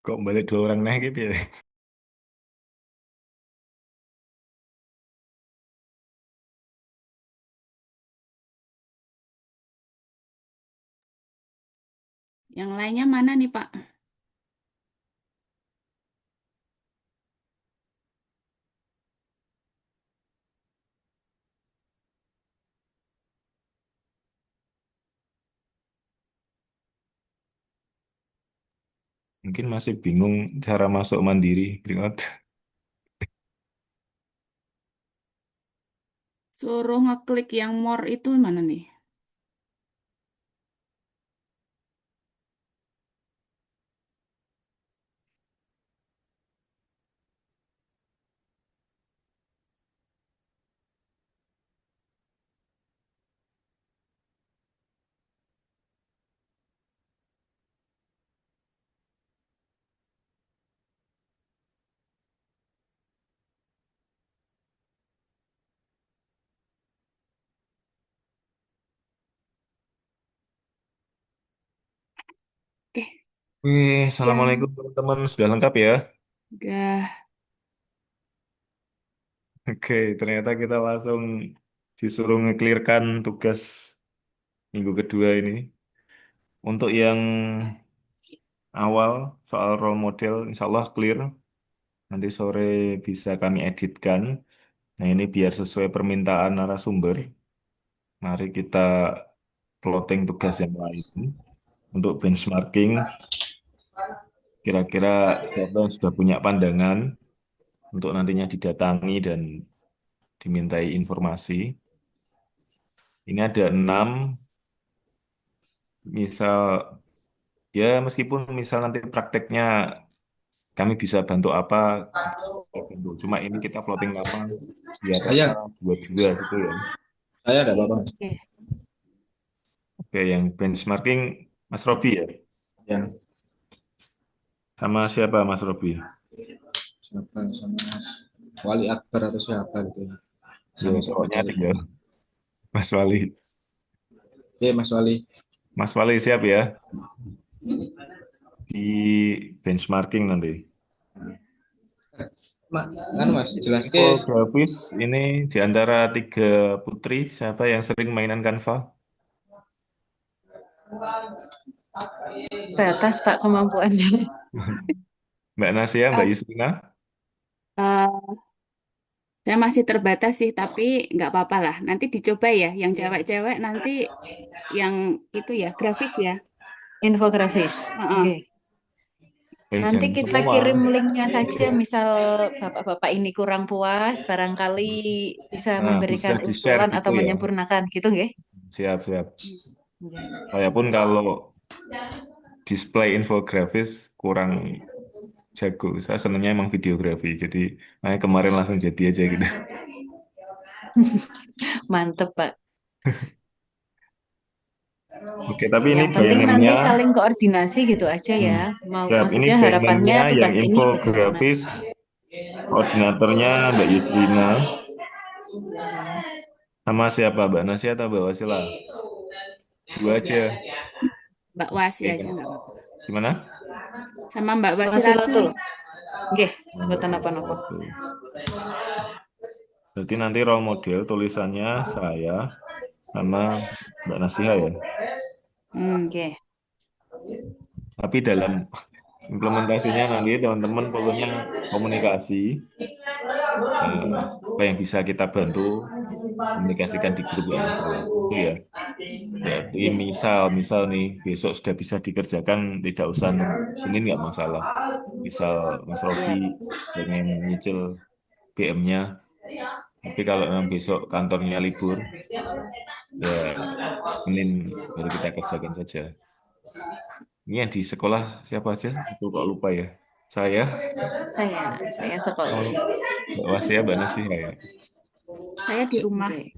Kok balik dua orang naik gitu ya?
Yang lainnya mana nih, Pak?
Mungkin masih bingung cara masuk mandiri breakout.
Suruh ngeklik yang more itu mana nih?
Wih,
Ya,
Assalamualaikum teman-teman. Sudah lengkap ya?
udah.
Oke, ternyata kita langsung disuruh nge-clearkan tugas minggu kedua ini. Untuk yang awal, soal role model, insya Allah clear. Nanti sore bisa kami editkan. Nah, ini biar sesuai permintaan narasumber. Mari kita plotting tugas yang lain. Untuk benchmarking, kira-kira siapa yang sudah punya pandangan untuk nantinya didatangi dan dimintai informasi. Ini ada 6, misal ya meskipun misal nanti prakteknya kami bisa bantu apa, kita bantu. Cuma ini kita plotting nama biar apa
Saya,
dua-dua gitu ya.
saya ada apa-apa.
Oke.
Oke, yang benchmarking Mas Robi ya.
Ya,
Sama siapa Mas Robi?
siapa sama Mas Wali Akbar atau siapa gitu ya.
Ya,
Sama siapa
pokoknya
cari.
tinggal Mas Wali.
Oke, Mas Wali.
Mas Wali siap ya di benchmarking nanti.
Kan Mas, jelas ke
Infografis ini di antara 3 putri siapa yang sering mainan Canva?
Batas Pak kemampuannya.
Mbak Nasia, Mbak Yusrina?
Eh, saya masih terbatas sih, tapi nggak apa-apa lah. Nanti dicoba ya, yang cewek-cewek nanti yang itu ya, grafis ya.
Infografis.
Heeh.
Oke. Nanti
Jangan
kita
semua.
kirim linknya saja, misal bapak-bapak ini kurang puas, barangkali bisa
Nah,
memberikan
bisa di-share
usulan
gitu
atau
ya.
menyempurnakan, gitu nggih?
Siap, siap.
Oke.
Saya pun kalau display infografis kurang jago. Saya senangnya emang videografi. Jadi, kemarin langsung jadi aja gitu.
Mantep, Pak.
Oke, tapi ini
Yang penting nanti
bayangannya,
saling koordinasi gitu aja ya.
siap. Ini
Maksudnya
bayangannya
harapannya
yang
tugas ini bagaimana?
infografis, koordinatornya Mbak Yusrina. Sama siapa, Mbak Nasia atau Mbak Wasila? 2 aja.
Mbak Wasi
Oke,
aja nggak apa-apa.
gimana?
Sama Mbak Wasilatul.
Wasilatul. Nggih, mboten napa-napa.
Berarti nanti role model tulisannya saya sama Mbak Nasiha ya.
Oke.
Tapi dalam implementasinya nanti teman-teman pokoknya komunikasi apa yang bisa kita bantu komunikasikan di grup yang masalah itu ya. Berarti misal nih besok sudah bisa dikerjakan tidak usah Senin nggak masalah. Misal Mas Robi pengen nyicil BM-nya, tapi kalau memang besok kantornya libur ya Senin baru kita kerjakan saja. Ini yang di sekolah siapa aja? Aku kok lupa ya. Saya
Saya sekolah.
Mbak Wasia, Mbak Nasiha ya.
Saya di rumah.
Oke.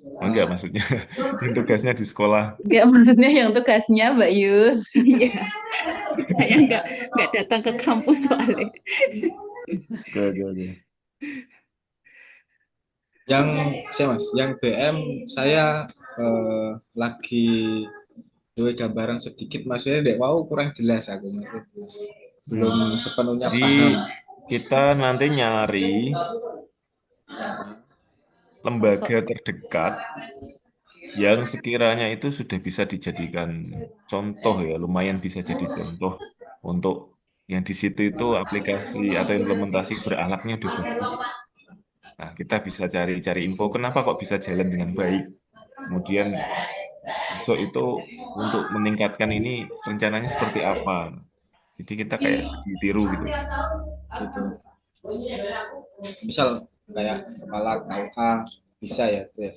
Oh, enggak maksudnya yang tugasnya di sekolah.
Enggak, maksudnya yang tugasnya Mbak Yus.
Iya. Saya nggak datang ke kampus soalnya.
Oke.
Yang saya Mas, yang BM saya lagi dua gambaran sedikit maksudnya dek wow kurang jelas aku Mas. Belum sepenuhnya
Jadi
paham.
kita nanti nyari lembaga terdekat yang sekiranya itu sudah bisa dijadikan contoh ya, lumayan bisa jadi contoh untuk yang di situ itu aplikasi atau implementasi berakhlaknya udah bagus. Nah, kita bisa cari-cari info kenapa kok bisa jalan dengan baik. Kemudian besok itu untuk meningkatkan ini rencananya seperti apa. Jadi kita kayak ditiru gitu.
Gitu. Misal kayak kepala KUA bisa ya, tuh ya.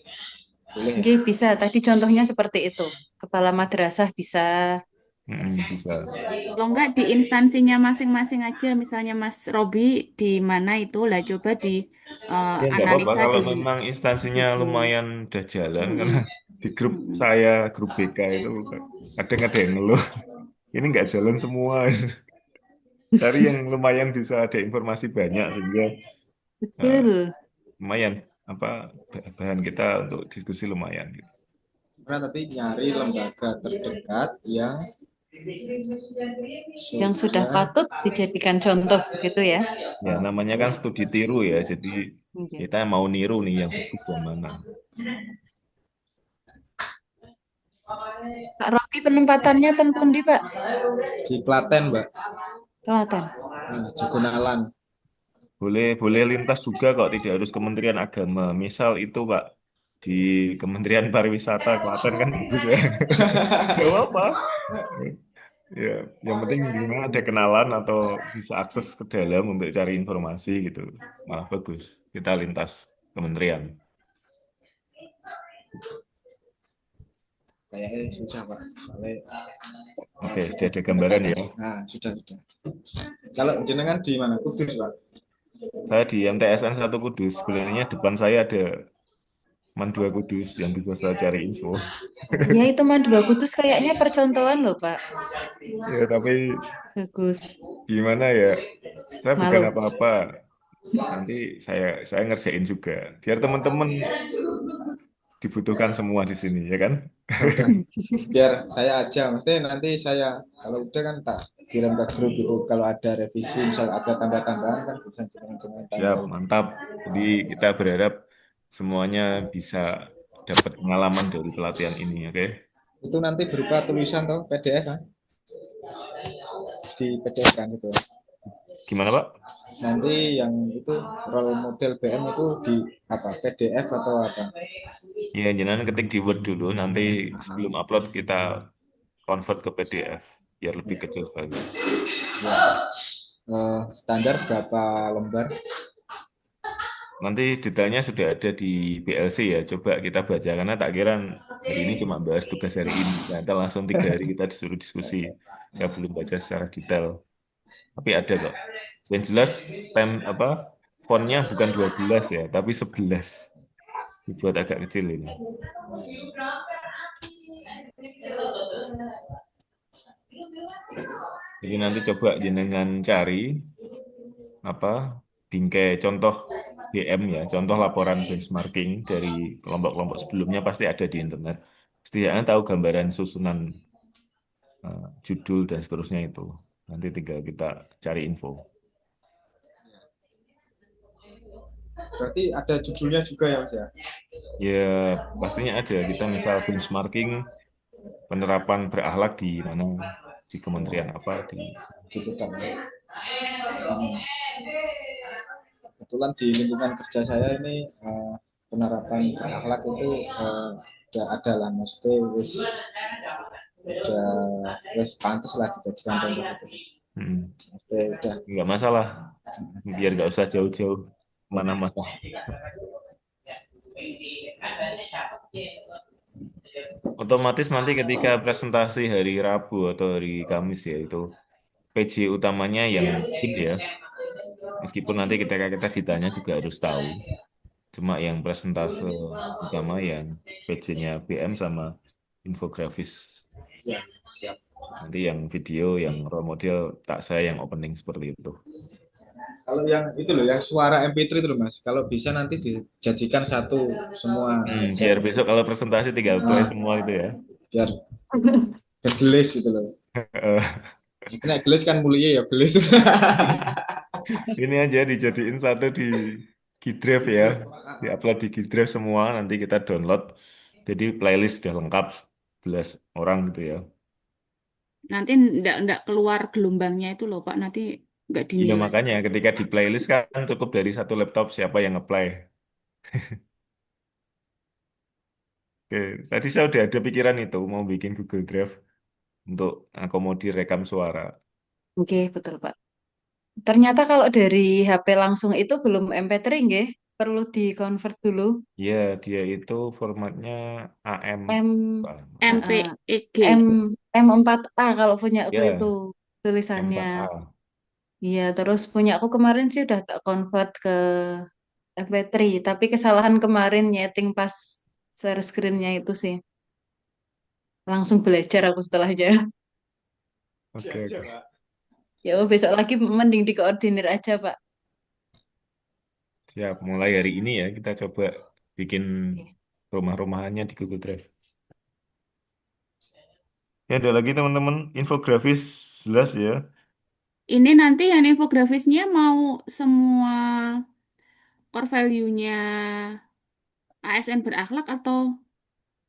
Boleh ya?
Nggih, bisa. Tadi contohnya seperti itu. Kepala madrasah bisa.
Bisa.
Kalau nggak di instansinya masing-masing aja, misalnya Mas Robi di mana itu lah coba di
Ya nggak apa-apa
analisa
kalau
di
memang instansinya
situ.
lumayan udah jalan
Mm-mm.
karena di grup
Mm-mm.
saya grup BK itu kadang ada yang ngeluh ini nggak jalan semua. Cari yang lumayan bisa ada informasi banyak sehingga
Betul.
lumayan apa bahan kita untuk diskusi lumayan gitu.
Karena tadi nyari lembaga terdekat yang
Yang sudah patut dijadikan contoh gitu ya.
Ya, namanya kan studi tiru ya, jadi
Oke.
kita mau niru nih yang bagus yang mana.
Pak Rocky penempatannya tentu di Pak
Di Klaten, Mbak.
Klaten.
Nah, Jogonalan.
Boleh lintas juga kok, tidak harus Kementerian Agama. Misal itu Pak, di Kementerian Pariwisata Klaten kan bagus ya. Gak apa-apa. Ya, yang penting gimana ada kenalan atau bisa akses ke dalam untuk cari informasi gitu. Malah bagus. Kita lintas kementerian.
Kayaknya susah, Pak. Soalnya,
Oke, sudah ada gambaran ya.
nah, sudah. Kalau jenengan di mana? Kudus, Pak.
Saya di MTSN 1 Kudus. Sebenarnya depan saya ada Mandua Kudus yang bisa saya cari info.
Ya itu mah dua kudus kayaknya percontohan loh Pak.
Ya, tapi
Bagus.
gimana ya? Saya bukan
Malu.
apa-apa. Nanti saya ngerjain juga. Biar teman-teman dibutuhkan semua di sini, ya kan?
Biar saya aja, maksudnya nanti saya kalau udah kan tak kirim ke grup itu kalau ada revisi, misal ada tambah-tambahan kan bisa jangan-jangan
Siap,
tambah.
mantap. Jadi kita berharap semuanya bisa dapat pengalaman dari pelatihan ini, oke?
Itu nanti berupa tulisan atau PDF kan? Di PDF kan itu.
Gimana, Pak?
Nanti yang itu role model BM itu di apa? PDF atau apa?
Ya, jangan ketik di Word dulu, nanti sebelum upload kita convert ke PDF, biar lebih kecil lagi.
Ya. Standar berapa lembar?
Nanti detailnya sudah ada di BLC ya, coba kita baca, karena tak kira hari ini cuma bahas tugas hari ini, ternyata langsung 3 hari kita disuruh diskusi. Saya belum baca secara detail, tapi ada kok. Yang jelas fontnya bukan 12 ya, tapi 11. Dibuat agak kecil ini. Jadi nanti coba jenengan cari apa bingkai contoh DM ya, contoh laporan benchmarking dari kelompok-kelompok sebelumnya pasti ada di internet. Setidaknya tahu gambaran susunan judul dan seterusnya itu. Nanti tinggal kita cari info.
Berarti ada judulnya juga ya Mas ya?
Ya, pastinya ada. Kita misal benchmarking penerapan berakhlak di mana, di kementerian apa, di
Gitu kan. Kebetulan di lingkungan kerja saya ini penerapan berakhlak itu udah ada lah, maksudnya wis pantas lah dijadikan contoh itu. Maksudnya udah
nggak masalah, biar nggak usah jauh-jauh mana-mana. Otomatis nanti ketika presentasi hari Rabu atau hari Kamis ya itu PJ utamanya yang tim ya. Meskipun nanti kita ditanya juga harus tahu. Cuma yang presentase utama yang PJ-nya BM sama infografis.
ya, siap.
Nanti yang video, yang role model tak saya yang opening seperti itu.
Kalau yang itu loh, yang suara MP3 itu loh Mas, kalau bisa nanti dijadikan satu semua.
Biar besok kalau presentasi tinggal play semua itu ya.
Biar gelis gitu loh. Kena gelis kan mulia ya gelis.
Ini aja dijadiin satu di G-Drive ya, diupload di G-Drive semua, nanti kita download. Jadi playlist sudah lengkap 11 orang gitu ya.
Nanti ndak keluar gelombangnya itu loh Pak, nanti nggak
Iya
dinilai.
makanya ketika di playlist kan cukup dari satu laptop siapa yang ngeplay. Oke, tadi saya udah ada pikiran itu mau bikin Google Drive untuk akomodir rekam suara.
Oke, betul Pak. Ternyata kalau dari HP langsung itu belum MP3 nggih, perlu di-convert dulu.
Iya, dia itu formatnya AM.
MPEG.
M4A kalau punya aku
Ya,
itu tulisannya.
M4A.
Iya, terus punya aku kemarin sih udah tak convert ke MP3, tapi kesalahan kemarin nyeting pas share screen-nya itu sih. Langsung belajar aku setelahnya.
Oke, oke.
Ya besok lagi mending dikoordinir aja, Pak.
Siap, mulai hari ini ya kita coba bikin rumah-rumahannya di Google Drive. Ya ada lagi teman-teman, infografis jelas ya.
Ini nanti yang infografisnya mau semua core value-nya ASN berakhlak atau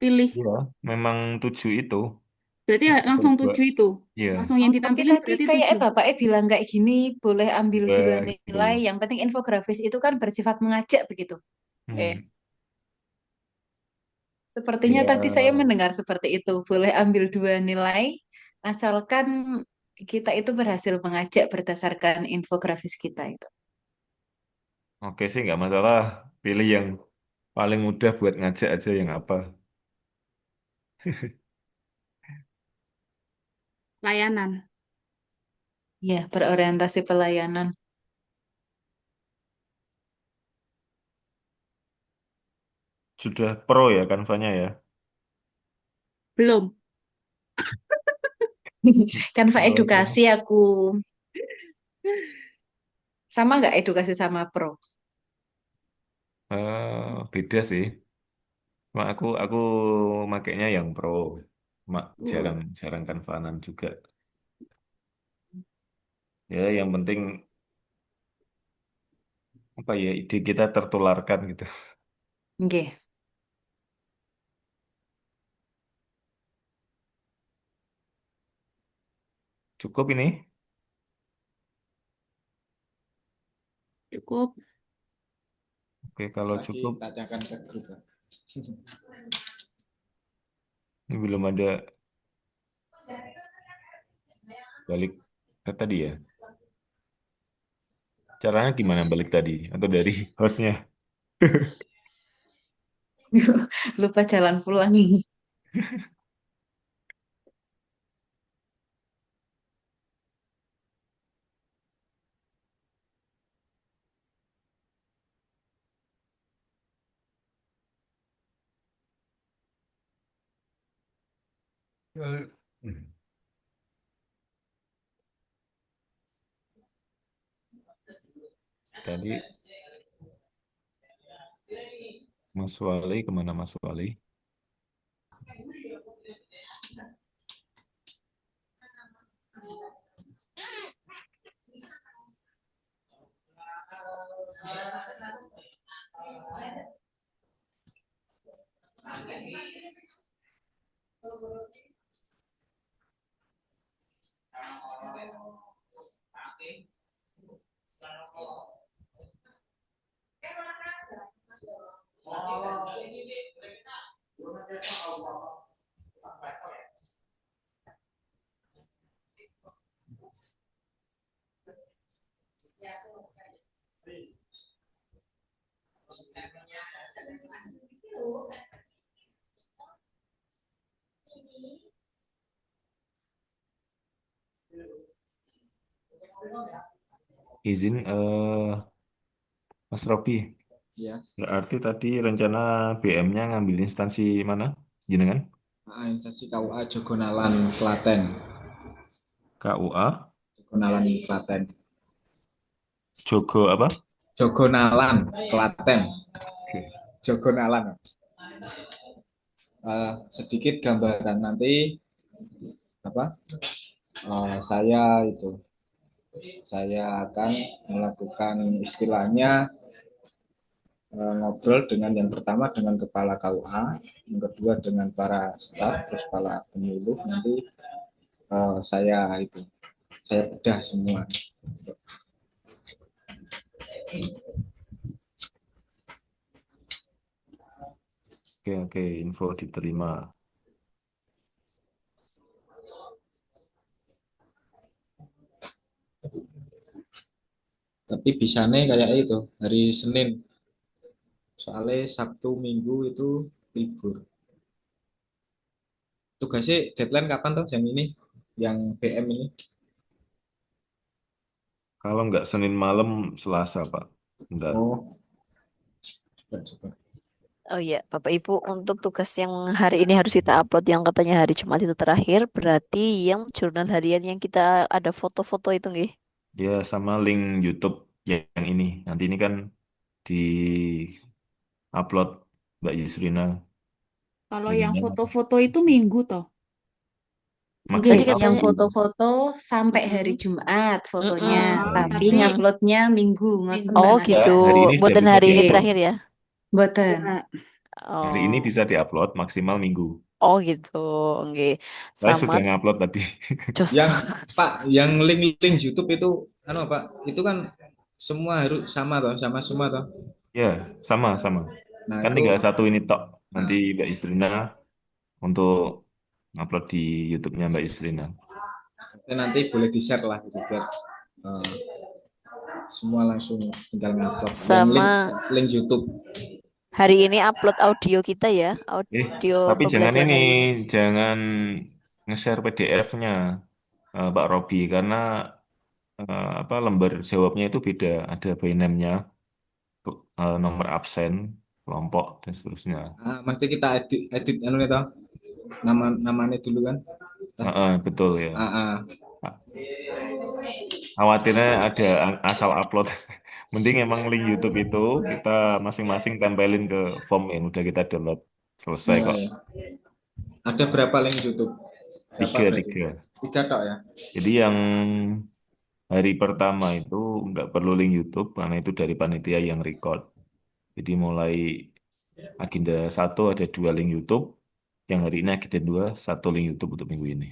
pilih?
Iya, memang 7 itu.
Berarti ya
Kita
langsung
coba.
7 itu.
Iya,
Langsung
Oh,
yang
tapi
ditampilin
tadi
berarti
kayak
7.
bapaknya bilang kayak gini, boleh ambil dua
dua gitu.
nilai. Yang penting infografis itu kan bersifat mengajak begitu.
Hmm.
Sepertinya tadi saya
Ya,
mendengar seperti itu. Boleh ambil dua nilai, asalkan kita itu berhasil mengajak berdasarkan infografis kita itu.
oke sih nggak masalah. Pilih yang paling mudah buat ngajak aja yang apa.
Layanan.
Ya, berorientasi pelayanan.
Sudah pro ya kanvanya ya.
Belum.
Kan Pak
Kalau
edukasi aku. Sama nggak edukasi sama pro?
beda sih. Cuma aku makainya yang pro. Mak jarang jarang kanvanan juga. Ya, yang penting apa ya ide kita tertularkan gitu.
Oke.
Cukup ini.
Cukup.
Oke, kalau
Lagi
cukup
tanyakan ke grup, Pak.
ini belum ada balik ke tadi ya. Caranya gimana balik tadi? Atau dari hostnya?
Lupa jalan pulang.
Tadi Mas Wali kemana Mas Wali? Izin Mas Robi.
Ya,
Berarti tadi rencana BM-nya ngambil instansi mana? Jenengan?
instansi KUA Jogonalan Klaten.
KUA
Jogonalan Klaten.
Jogo apa?
Jogonalan Klaten.
Oke.
Jogonalan. Sedikit gambaran nanti apa? Saya akan melakukan istilahnya ngobrol dengan yang pertama dengan kepala KUA, yang kedua dengan para staf, terus kepala penyuluh. Nanti saya bedah semua.
Oke, info diterima.
Tapi bisanya kayak itu hari Senin. Soalnya Sabtu Minggu itu libur. Tugasnya deadline kapan toh yang ini? Yang PM ini?
Kalau nggak Senin malam, Selasa, Pak. Bentar.
Oh, coba.
Oh iya, Bapak Ibu, untuk tugas yang hari ini harus kita upload yang katanya hari Jumat itu terakhir, berarti yang jurnal harian yang kita ada foto-foto itu nggih.
Ya, sama link YouTube yang ini. Nanti ini kan di upload Mbak Yusrina
Kalau yang
linknya.
foto-foto itu minggu toh.
Nggih,
Tadi
Maksimal
yang
katanya,
foto-foto sampai hari
mm-mm,
Jumat fotonya,
mm-mm,
tapi
Tapi
nguploadnya Minggu,
oh
Mbak
ya,
gitu,
Nadia.
hari ini sudah
buatan
bisa
hari ini
Nggih,
diupload.
terakhir ya.
boten.
ya,
Hari ini
Oh,
bisa diupload maksimal Minggu.
oh gitu, nggih.
Saya
Sama
sudah ngupload tadi.
jos.
Yang Pak, yang link-link YouTube itu, Pak, itu kan semua harus sama toh, sama semua toh.
Ya, sama-sama.
Nah
Kan
itu,
tinggal satu ini tok. Nanti
nah,
Mbak Yusrina untuk ngupload di YouTube-nya Mbak Yusrina.
nanti boleh di-share lah gitu biar eh, semua langsung tinggal ngupload. Yang link
Sama
link YouTube.
hari ini upload audio kita ya, audio
Tapi jangan
pembelajaran
ini,
hari ini.
jangan nge-share PDF-nya, Pak Robi, karena apa lembar jawabnya itu beda. Ada by name-nya, nomor absen, kelompok, dan seterusnya.
Mesti kita edit edit anu nih toh. Namanya dulu kan.
Betul ya.
Ah, ah.
Khawatirnya ada asal upload. Mending emang link YouTube itu kita masing-masing tempelin ke form yang udah kita download. Selesai
Ya,
kok.
ya. Ada berapa link YouTube? Berapa berarti?
Tiga.
3 tok ya.
Jadi yang hari pertama itu nggak perlu link YouTube karena itu dari panitia yang record. Jadi mulai agenda 1 ada 2 link YouTube. Yang hari ini agenda 2, 1 link YouTube untuk minggu ini.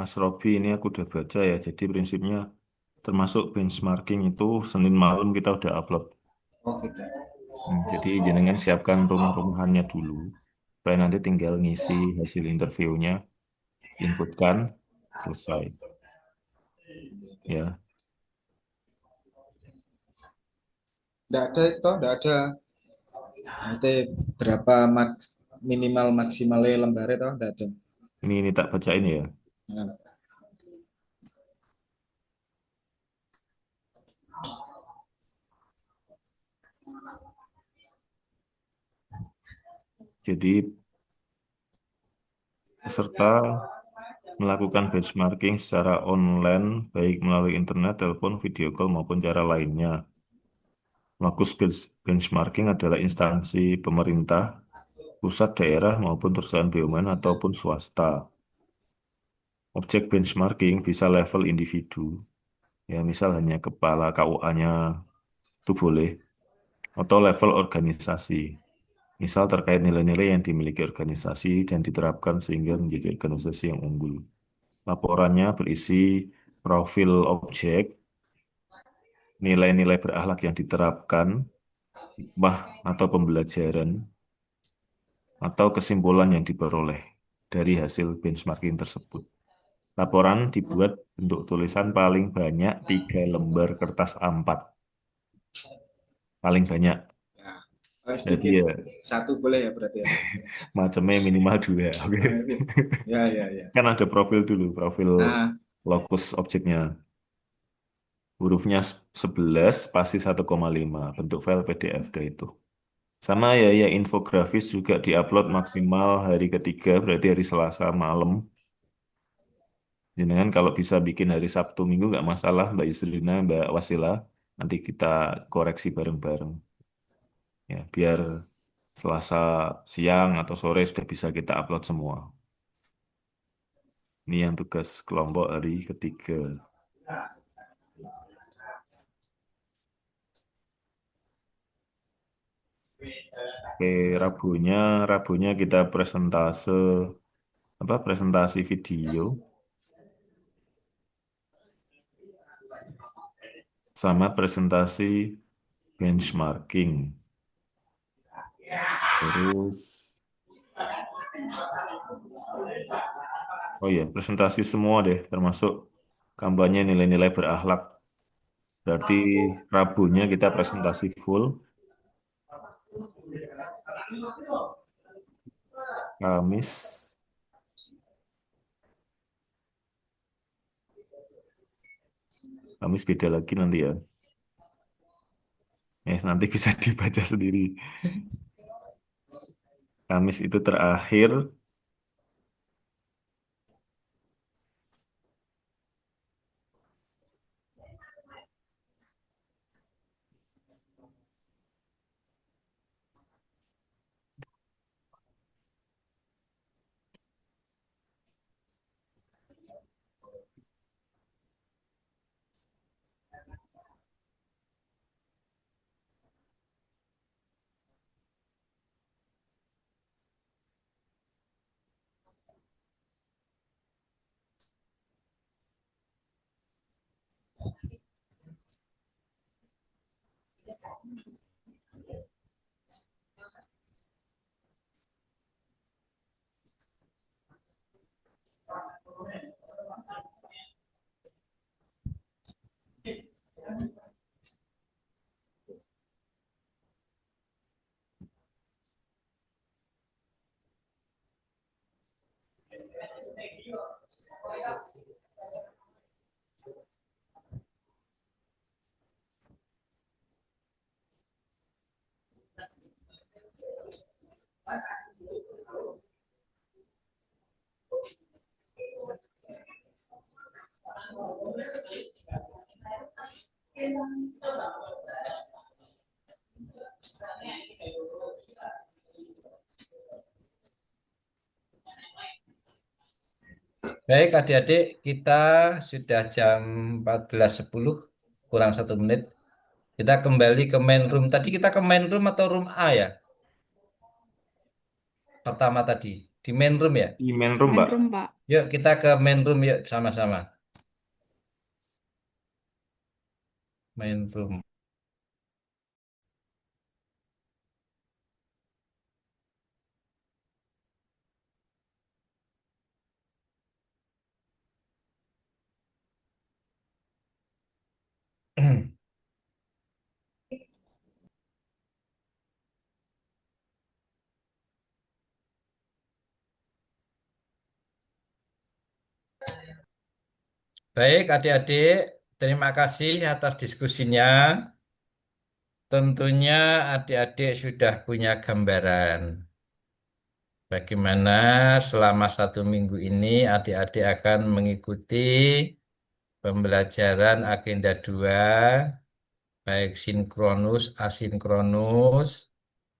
Mas Robi, ini aku udah baca ya. Jadi prinsipnya termasuk benchmarking itu Senin malam kita udah upload.
Oh gitu.
Jadi jenengan siapkan rumah-rumahannya dulu. Supaya nanti tinggal ngisi hasil interviewnya, inputkan, selesai. Ya,
Enggak ada nanti berapa minimal maksimalnya lembarnya toh, enggak ada.
ini tak bacain ya.
Nah,
Jadi peserta melakukan benchmarking secara online, baik melalui internet, telepon, video call, maupun cara lainnya. Melakukan benchmarking adalah instansi pemerintah, pusat daerah, maupun perusahaan BUMN ataupun swasta. Objek benchmarking bisa level individu, ya misal hanya kepala KUA-nya itu boleh, atau level organisasi, misal terkait nilai-nilai yang dimiliki organisasi dan diterapkan sehingga menjadi organisasi yang unggul. Laporannya berisi profil objek, nilai-nilai berakhlak yang diterapkan, hikmah atau pembelajaran, atau kesimpulan yang diperoleh dari hasil benchmarking tersebut. Laporan dibuat bentuk tulisan paling banyak 3 lembar kertas A4. Paling banyak. Jadi
sedikit
ya
satu boleh ya berarti ya.
macamnya minimal 2. Oke.
Ya.
Kan ada profil dulu, profil
Nah,
lokus objeknya. Hurufnya 11, spasi 1,5. Bentuk file PDF dah itu. Sama ya infografis juga diupload maksimal hari ketiga, berarti hari Selasa malam. Jangan kalau bisa bikin hari Sabtu Minggu nggak masalah, Mbak Yusrina, Mbak Wasila. Nanti kita koreksi bareng-bareng. Ya, biar Selasa siang atau sore sudah bisa kita upload semua. Ini yang tugas kelompok hari ketiga. Oke, Rabunya kita presentasi video sama presentasi benchmarking. Terus, oh iya, presentasi semua deh, termasuk kampanye nilai-nilai berakhlak. Berarti Rabunya kita presentasi full. Kamis. Kamis beda lagi nanti ya. Nanti bisa dibaca sendiri. Kamis itu terakhir.
Baik, adik-adik, kita sudah jam 14.10, kurang 1 menit. Kita kembali ke main room. Tadi kita ke main room atau room A ya? Pertama tadi, di main room ya?
Di main room,
Main
Pak.
room, Pak.
Yuk kita ke main room yuk sama-sama. Main room. Baik, adik-adik, terima kasih atas diskusinya. Tentunya adik-adik sudah punya gambaran bagaimana selama 1 minggu ini adik-adik akan mengikuti pembelajaran agenda 2, baik sinkronus, asinkronus,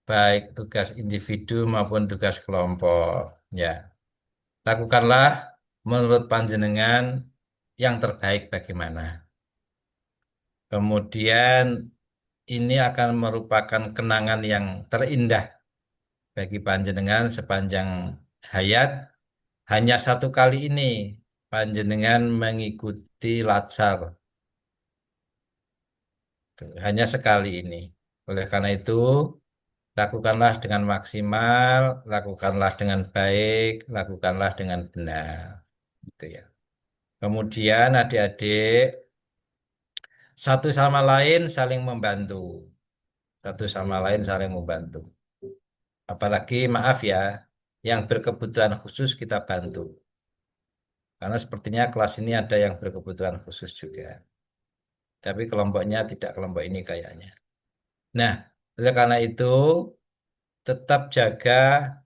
baik tugas individu maupun tugas kelompok. Ya, lakukanlah menurut panjenengan yang terbaik bagaimana. Kemudian ini akan merupakan kenangan yang terindah bagi panjenengan sepanjang hayat. Hanya 1 kali ini panjenengan mengikuti latsar. Tuh, hanya sekali ini. Oleh karena itu, lakukanlah dengan maksimal, lakukanlah dengan baik, lakukanlah dengan benar. Gitu ya. Kemudian adik-adik satu sama lain saling membantu. Satu sama lain saling membantu. Apalagi maaf ya, yang berkebutuhan khusus kita bantu. Karena sepertinya kelas ini ada yang berkebutuhan khusus juga. Tapi kelompoknya tidak kelompok ini kayaknya. Nah, oleh karena itu tetap jaga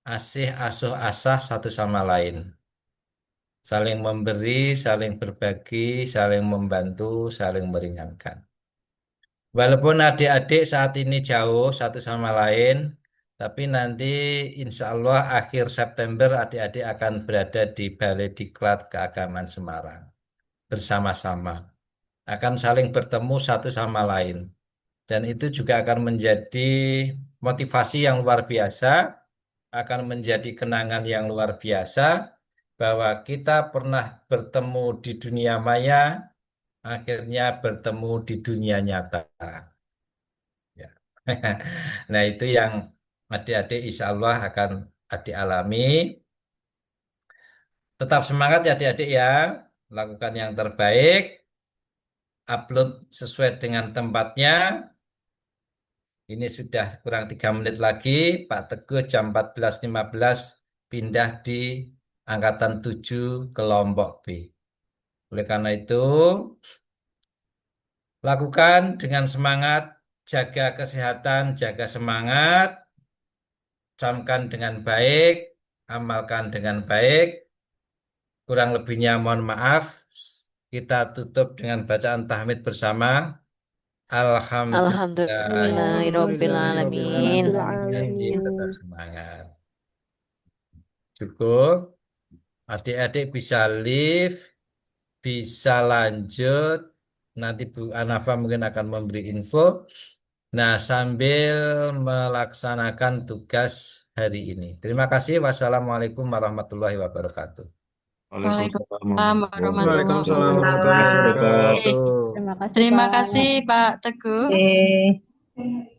asih asuh asah satu sama lain. Saling memberi, saling berbagi, saling membantu, saling meringankan. Walaupun adik-adik saat ini jauh satu sama lain, tapi nanti insya Allah akhir September adik-adik akan berada di Balai Diklat Keagamaan Semarang bersama-sama. Akan saling bertemu satu sama lain. Dan itu juga akan menjadi motivasi yang luar biasa, akan menjadi kenangan yang luar biasa, bahwa kita pernah bertemu di dunia maya, akhirnya bertemu di dunia nyata. Ya. Nah, itu yang adik-adik insya Allah akan adik alami. Tetap semangat ya adik-adik ya, lakukan yang terbaik, upload sesuai dengan tempatnya. Ini sudah kurang 3 menit lagi, Pak Teguh jam 14.15 pindah di Angkatan 7 kelompok B. Oleh karena itu, lakukan dengan semangat, jaga kesehatan, jaga semangat, camkan dengan baik, amalkan dengan baik. Kurang lebihnya mohon maaf. Kita tutup dengan bacaan tahmid bersama.
Alhamdulillahirabbil alamin.
Tetap semangat. Cukup. Adik-adik bisa live, bisa lanjut. Nanti Bu Anafa mungkin akan memberi info. Nah, sambil melaksanakan tugas hari ini. Terima kasih. Wassalamualaikum warahmatullahi wabarakatuh.
Waalaikumsalam
Waalaikumsalam warahmatullahi wabarakatuh.
Terima kasih Pak Teguh.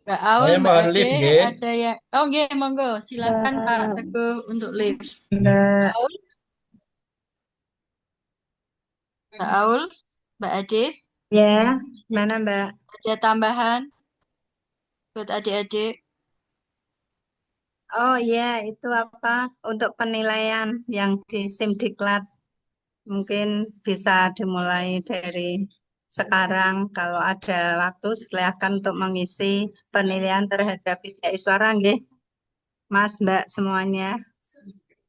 Mbak Aul,
Saya
Mbak
mohon
Ade,
live, nggih.
ada yang... Oh, nggih, monggo. Silakan Pak Teguh untuk live.
Mbak.
Aul, Mbak Aul, Mbak Ade,
Ya, mana Mbak?
ada tambahan buat adik-adik?
Oh ya, itu apa untuk penilaian yang di Simdiklat mungkin bisa dimulai dari sekarang. Kalau ada waktu silakan untuk mengisi penilaian terhadap Widya Iswara, nggih. Mas, Mbak semuanya.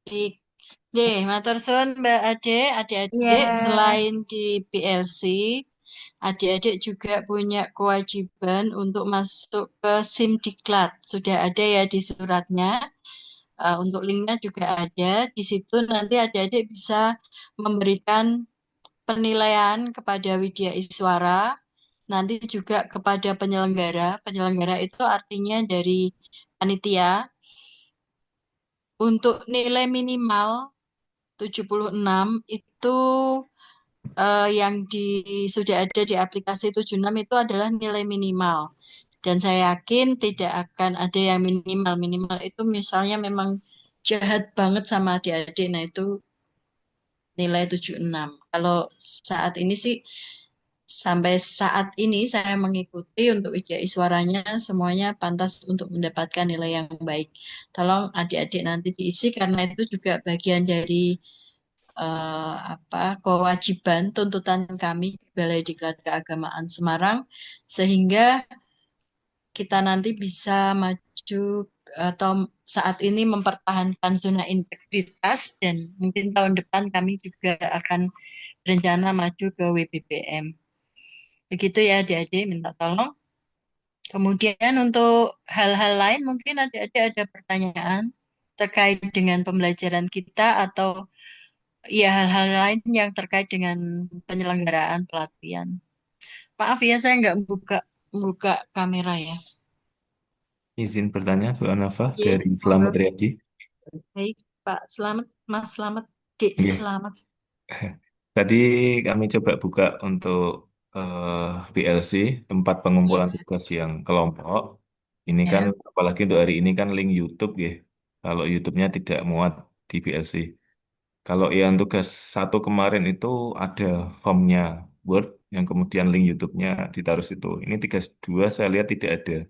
Nggih, matur suwun Mbak Ade, adik-adik
Iya.
selain di PLC, adik-adik juga punya kewajiban untuk masuk ke Simdiklat. Sudah ada ya di suratnya. Untuk linknya juga ada. Di situ nanti adik-adik bisa memberikan penilaian kepada Widya Iswara, nanti juga kepada penyelenggara. Penyelenggara itu artinya dari panitia. Untuk nilai minimal 76 itu yang sudah ada di aplikasi 76 itu adalah nilai minimal. Dan saya yakin tidak akan ada yang minimal. Minimal itu misalnya memang jahat banget sama adik-adik. Nah itu nilai 76. Kalau saat ini sih, sampai saat ini saya mengikuti untuk Widya Iswaranya semuanya pantas untuk mendapatkan nilai yang baik. Tolong adik-adik nanti diisi karena itu juga bagian dari kewajiban tuntutan kami di Balai Diklat Keagamaan Semarang sehingga kita nanti bisa maju atau saat ini mempertahankan zona integritas dan mungkin tahun depan kami juga akan berencana maju ke WBBM. Begitu ya adik-adik, minta tolong. Kemudian untuk hal-hal lain mungkin adik-adik ada pertanyaan terkait dengan pembelajaran kita atau ya hal-hal lain yang terkait dengan penyelenggaraan pelatihan. Maaf ya saya nggak buka kamera ya.
Izin bertanya, Bu Anafa,
Iya,
dari Selamat
monggo.
Riyadi.
Baik, Pak Selamat, Mas Selamat, Dek
Nggih.
Selamat.
Tadi kami coba buka untuk PLC, tempat pengumpulan tugas yang kelompok. Ini kan,
Ya.
apalagi untuk hari ini kan link YouTube ya. Kalau YouTube-nya tidak muat di PLC. Kalau yang tugas 1 kemarin itu ada form-nya Word, yang kemudian link YouTube-nya ditaruh situ. Ini tugas 2 saya lihat tidak ada.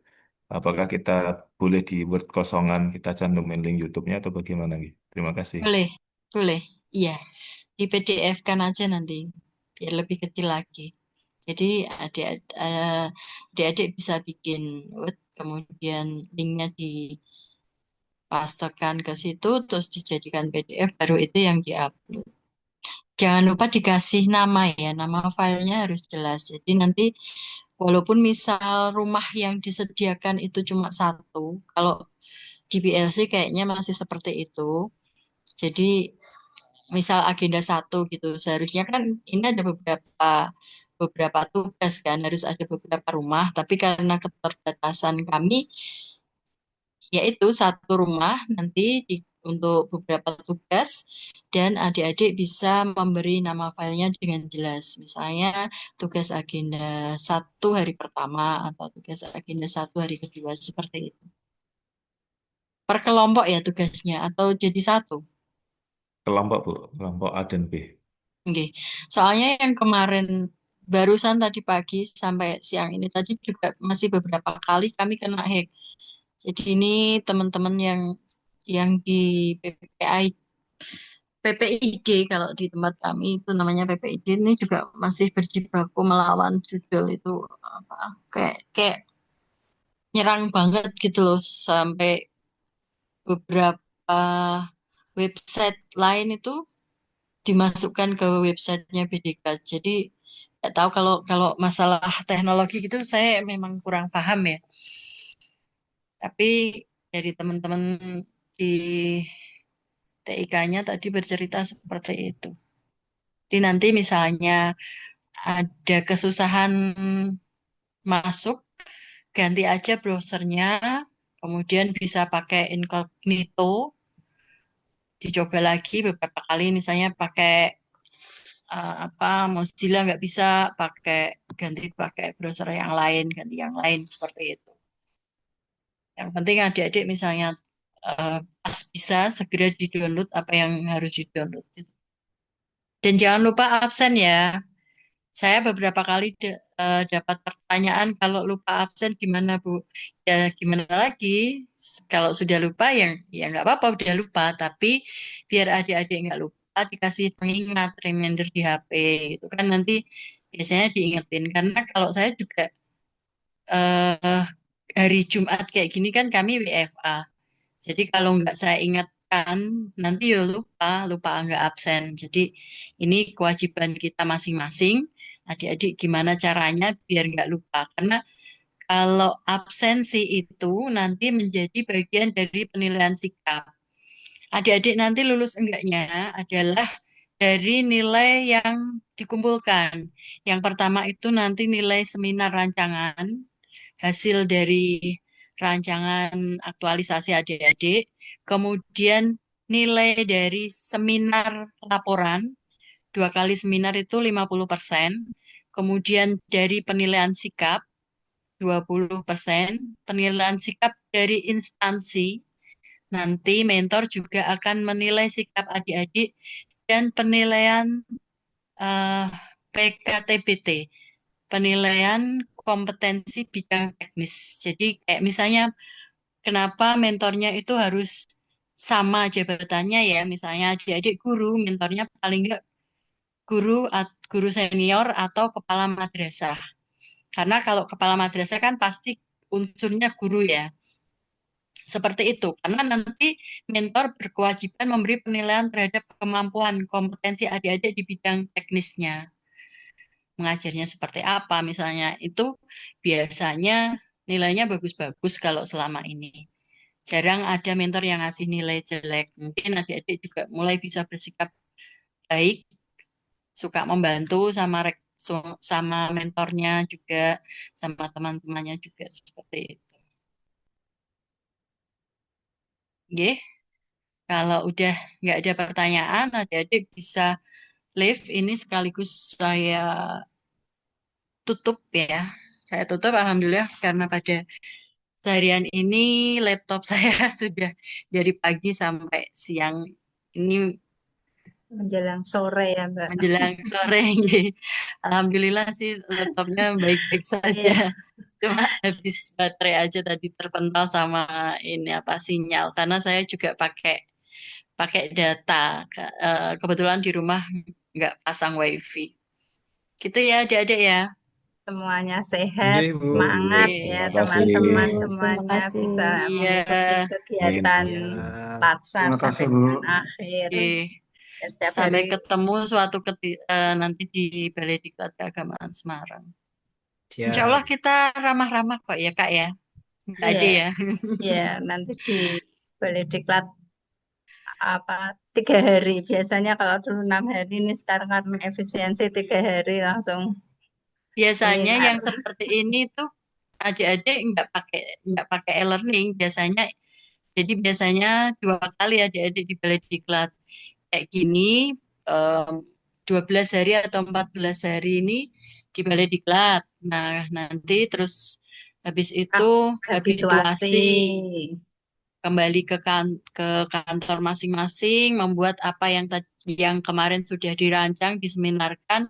Apakah kita boleh di Word kosongan kita cantumin link YouTube-nya atau bagaimana? Gitu? Terima kasih.
Boleh, iya. Di PDF kan aja nanti, biar lebih kecil lagi. Jadi adik-adik bisa bikin Word, kemudian linknya dipastekan ke situ, terus dijadikan PDF, baru itu yang diupload. Jangan lupa dikasih nama ya, nama filenya harus jelas. Jadi nanti walaupun misal rumah yang disediakan itu cuma 1, kalau di BLC kayaknya masih seperti itu. Jadi misal agenda 1 gitu, seharusnya kan ini ada beberapa
beberapa tugas kan, harus ada beberapa rumah, tapi karena keterbatasan kami, yaitu satu rumah nanti untuk beberapa tugas, dan adik-adik bisa memberi nama filenya dengan jelas. Misalnya tugas agenda 1 hari pertama atau tugas agenda 1 hari kedua, seperti itu. Per kelompok ya tugasnya, atau jadi satu.
Kelompok, Bu. Kelompok A dan B.
Oke. Soalnya yang kemarin barusan tadi pagi sampai siang ini tadi juga masih beberapa kali kami kena hack. Jadi ini teman-teman yang di PPID, kalau di tempat kami itu namanya PPID, ini juga masih berjibaku melawan judul itu, apa, kayak nyerang banget gitu loh, sampai beberapa website lain itu dimasukkan ke websitenya BDK. Jadi nggak tahu, kalau kalau masalah teknologi gitu saya memang kurang paham ya. Tapi dari teman-teman di TIK-nya tadi bercerita seperti itu. Jadi nanti misalnya ada kesusahan masuk, ganti aja browsernya, kemudian bisa pakai incognito, dicoba lagi beberapa kali, misalnya pakai apa, Mozilla nggak bisa, pakai browser yang lain, ganti yang lain, seperti itu. Yang penting adik-adik misalnya pas bisa segera di-download apa yang harus di-download gitu. Dan jangan lupa absen ya. Saya beberapa kali dapat pertanyaan, kalau lupa absen gimana Bu? Ya gimana lagi? Kalau sudah lupa ya nggak apa-apa, udah lupa. Tapi biar adik-adik nggak lupa, dikasih pengingat reminder di HP. Itu kan nanti biasanya diingetin. Karena kalau saya juga eh, hari Jumat kayak gini kan kami WFA. Jadi kalau nggak saya ingatkan, nanti ya lupa nggak absen. Jadi ini kewajiban kita masing-masing. Adik-adik gimana caranya biar nggak lupa. Karena kalau absensi itu nanti menjadi bagian dari penilaian sikap. Adik-adik nanti lulus enggaknya adalah dari nilai yang dikumpulkan. Yang pertama itu nanti nilai seminar rancangan, hasil dari rancangan aktualisasi adik-adik, kemudian nilai dari seminar laporan, 2 kali seminar itu 50%, kemudian dari penilaian sikap 20%, penilaian sikap dari instansi, nanti mentor juga akan menilai sikap adik-adik, dan penilaian eh, PKTBT, penilaian kompetensi bidang teknis. Jadi kayak misalnya kenapa mentornya itu harus sama jabatannya ya, misalnya adik-adik guru, mentornya paling enggak guru senior atau kepala madrasah. Karena kalau kepala madrasah kan pasti unsurnya guru ya. Seperti itu, karena nanti mentor berkewajiban memberi penilaian terhadap kemampuan kompetensi adik-adik di bidang teknisnya. Mengajarnya seperti apa misalnya, itu biasanya nilainya bagus-bagus kalau selama ini. Jarang ada mentor yang ngasih nilai jelek. Mungkin adik-adik juga mulai bisa bersikap baik, suka membantu sama mentornya juga, sama teman-temannya juga, seperti itu. Nggih, kalau udah nggak ada pertanyaan, adik-adik bisa leave. Ini sekaligus saya tutup ya. Saya tutup, alhamdulillah, karena pada seharian ini laptop saya sudah dari pagi sampai siang ini
Menjelang sore ya, Mbak.
menjelang sore. nggih. Alhamdulillah sih laptopnya baik-baik saja.
Iya.
Cuma habis baterai aja tadi, terpental sama ini apa, sinyal, karena saya juga pakai pakai data. Kebetulan di rumah nggak pasang wifi. Gitu ya adik-adik ya.
Semuanya sehat,
Nggih, Bu.
semangat
Oke.
ya
Terima kasih.
teman-teman
Terima
semuanya
kasih.
bisa
Iya.
mengikuti
Amin.
kegiatan
Ya,
Latsar
Terima
sampai
kasih, Bu.
dengan akhir.
Oke.
Ya, setiap
Sampai
hari
ketemu nanti di Balai Diklat Keagamaan Semarang. Insya
siap.
Allah kita ramah-ramah kok ya Kak ya. Nggak
iya,
ada ya.
iya nanti di Balai Diklat apa 3 hari. Biasanya kalau dulu 6 hari, ini sekarang karena efisiensi 3 hari langsung
Biasanya
Seminar.
yang seperti ini tuh adik-adik nggak pakai e-learning biasanya. Jadi biasanya 2 kali adik-adik di balai diklat kayak gini, em, 12 hari atau 14 hari ini di balai diklat. Nah, nanti terus habis itu
Habituasi.
habituasi, kembali ke kantor masing-masing, membuat apa yang kemarin sudah dirancang, diseminarkan,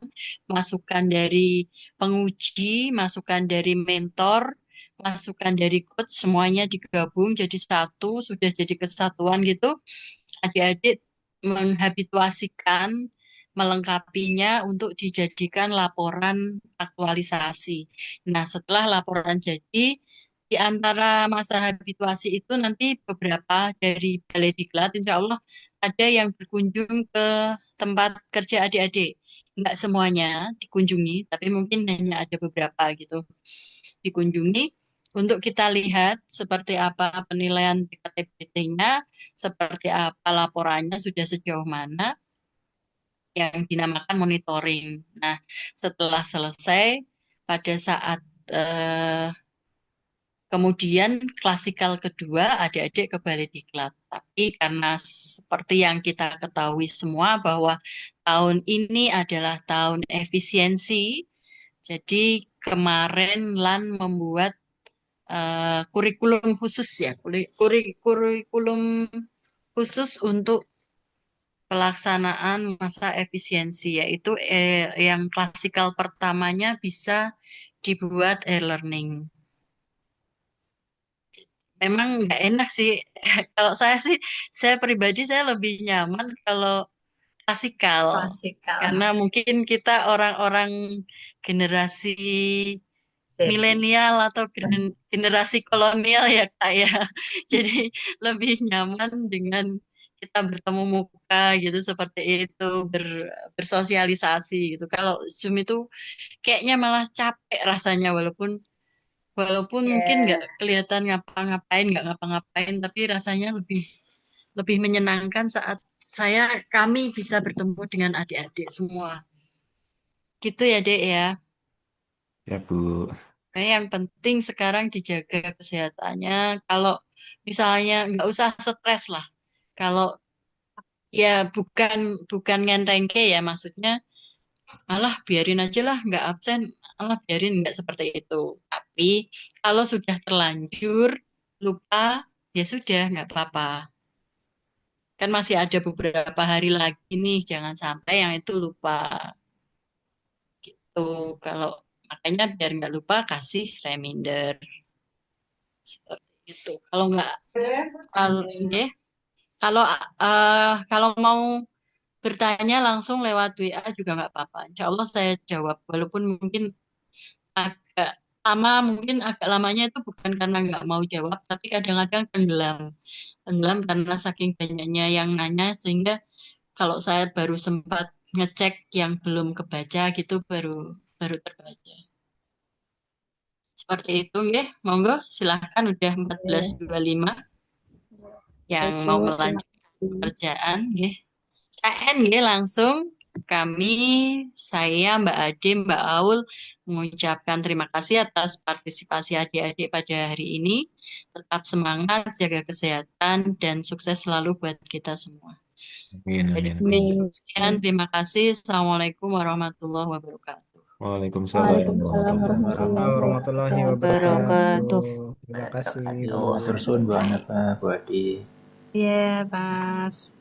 masukan dari penguji, masukan dari mentor, masukan dari coach, semuanya digabung jadi satu, sudah jadi kesatuan gitu. Adik-adik menghabituasikan, melengkapinya untuk dijadikan laporan aktualisasi. Nah, setelah laporan jadi, di antara masa habituasi itu nanti beberapa dari Balai Diklat, insya Allah ada yang berkunjung ke tempat kerja adik-adik. Enggak semuanya dikunjungi, tapi mungkin hanya ada beberapa gitu. Dikunjungi untuk kita lihat seperti apa penilaian PKTBT-nya, seperti apa laporannya, sudah sejauh mana, yang dinamakan monitoring. Nah, setelah selesai, pada saat kemudian klasikal kedua, adik-adik ke Balai Diklat. Tapi karena seperti yang kita ketahui semua bahwa tahun ini adalah tahun efisiensi, jadi kemarin LAN membuat kurikulum khusus ya, kurikulum khusus untuk pelaksanaan masa efisiensi, yaitu yang klasikal pertamanya bisa dibuat e-learning. Memang nggak enak sih. Kalau saya sih, saya pribadi saya lebih nyaman kalau klasikal.
Klasikal.
Karena mungkin kita orang-orang generasi milenial atau generasi kolonial ya Kak ya. Jadi lebih nyaman dengan kita bertemu muka gitu, seperti itu, bersosialisasi gitu. Kalau Zoom itu kayaknya malah capek rasanya, walaupun mungkin nggak kelihatan nggak ngapa-ngapain, tapi rasanya lebih lebih menyenangkan saat kami bisa bertemu dengan adik-adik semua. Gitu ya, Dek ya.
Ya, Bu.
Nah, yang penting sekarang dijaga kesehatannya. Kalau misalnya nggak usah stres lah. Kalau ya bukan bukan ngentengke ya, maksudnya alah biarin aja lah nggak absen, alah biarin nggak seperti itu. Tapi kalau sudah terlanjur lupa, ya sudah nggak apa-apa. Kan masih ada beberapa hari lagi nih, jangan sampai yang itu lupa. Gitu. Kalau makanya biar nggak lupa kasih reminder. Seperti itu. Kalau nggak, nggih. Kalau mau bertanya langsung lewat WA juga nggak apa-apa. Insya Allah saya jawab, walaupun mungkin agak mungkin agak lamanya itu bukan karena nggak mau jawab, tapi kadang-kadang tenggelam. Tenggelam karena saking banyaknya yang nanya, sehingga kalau saya baru sempat ngecek yang belum kebaca gitu, baru baru terbaca. Seperti itu, nggih. Monggo, silahkan udah 14.25 yang
Baik,
mau
Bu. Terima
melanjutkan
kasih.
pekerjaan, nggih. KN nggih langsung kami, saya, Mbak Ade, Mbak Aul mengucapkan terima kasih atas partisipasi adik-adik pada hari ini. Tetap semangat, jaga kesehatan, dan sukses selalu buat kita semua.
Amin, amin, amin.
Sekian, terima kasih. Assalamualaikum warahmatullahi wabarakatuh.
Waalaikumsalam
Waalaikumsalam
warahmatullahi
warahmatullahi
Wabarakatuh.
wabarakatuh. Terima kasih, Bu.
Yo, terus banget Pak Bu Adi.
Iya, Mas.